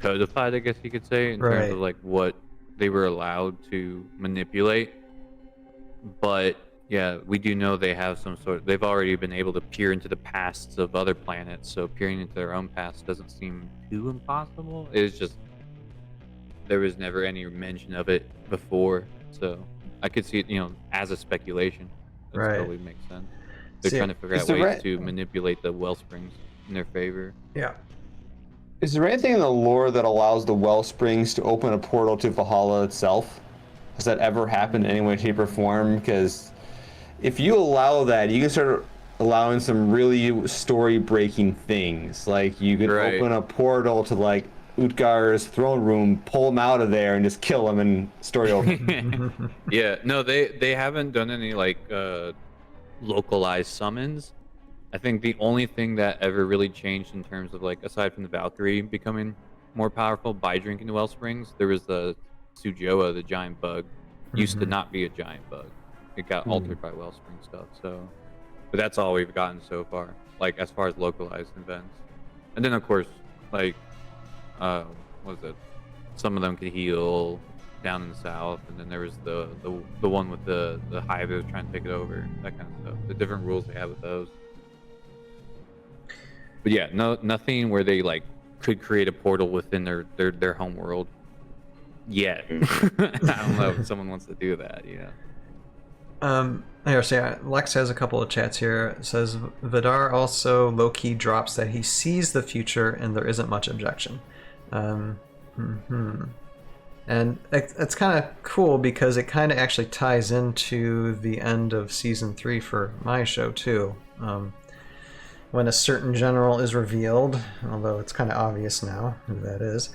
codified, I guess you could say, in terms of like what they were allowed to manipulate. But yeah, we do know they have they've already been able to peer into the pasts of other planets, so peering into their own past doesn't seem too impossible. It's just there was never any mention of it before, so I could see it, as a speculation. That totally makes sense. They're trying to figure out ways to manipulate the wellsprings in their favor. Yeah. Is there anything in the lore that allows the wellsprings to open a portal to Valhalla itself? Has that ever happened in any way, shape, or form? Because if you allow that, you can start allowing some really story-breaking things. Like you could open a portal to like Utgar's throne room, pull him out of there, and just kill him, and story over. Yeah, no, they haven't done any like localized summons. I think the only thing that ever really changed in terms of like, aside from the Valkyrie becoming more powerful by drinking the wellsprings, there was the Sujoa, the giant bug, used to not be a giant bug. It got altered by wellspring stuff. So, but that's all we've gotten so far, like as far as localized events. And then of course, like, what was it? Some of them could heal down in the south, and then there was the one with the hive that was trying to take it over, that kind of stuff. The different rules they have with those. But yeah, nothing where they like could create a portal within their home world yet. I don't know if someone wants to do that, Lex has a couple of chats here. It says Vidar also low-key drops that he sees the future and there isn't much objection. And it's kind of cool because it kind of actually ties into the end of season 3 for my show too. When a certain general is revealed, although it's kind of obvious now who that is.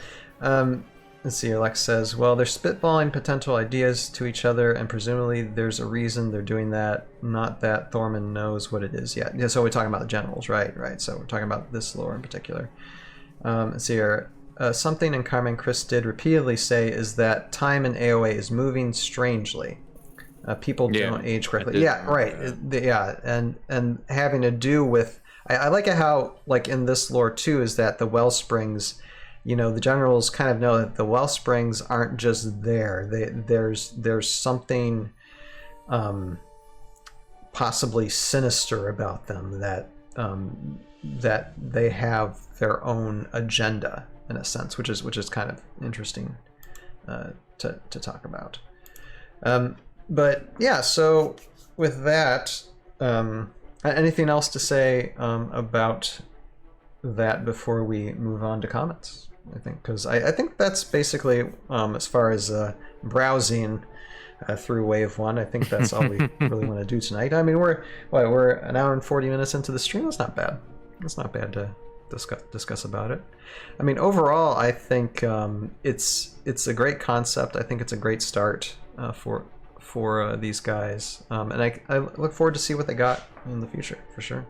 Let's see, Lex says, well, they're spitballing potential ideas to each other, and presumably there's a reason they're doing that, not that Thorman knows what it is yet. Yeah, so we're talking about the generals, right? So we're talking about this lore in particular. Let's see here. Something in Carmen Chris did repeatedly say is that time in AOA is moving strangely. People don't age correctly. Yeah, right. And having to do with I like it how, like in this lore too, is that the well springs, the generals kind of know that the well springs aren't just there. There's something possibly sinister about them, that they have their own agenda in a sense, which is kind of interesting to talk about. But yeah, so with that, anything else to say about that before we move on to comments? I think because I think that's basically as far as browsing through Wave 1. I think that's all we really want to do tonight. I mean, we're an hour and 40 minutes into the stream. That's not bad. That's not bad to discuss about it. I mean, overall, I think it's a great concept. I think it's a great start for these guys, and I look forward to see what they got in the future for sure.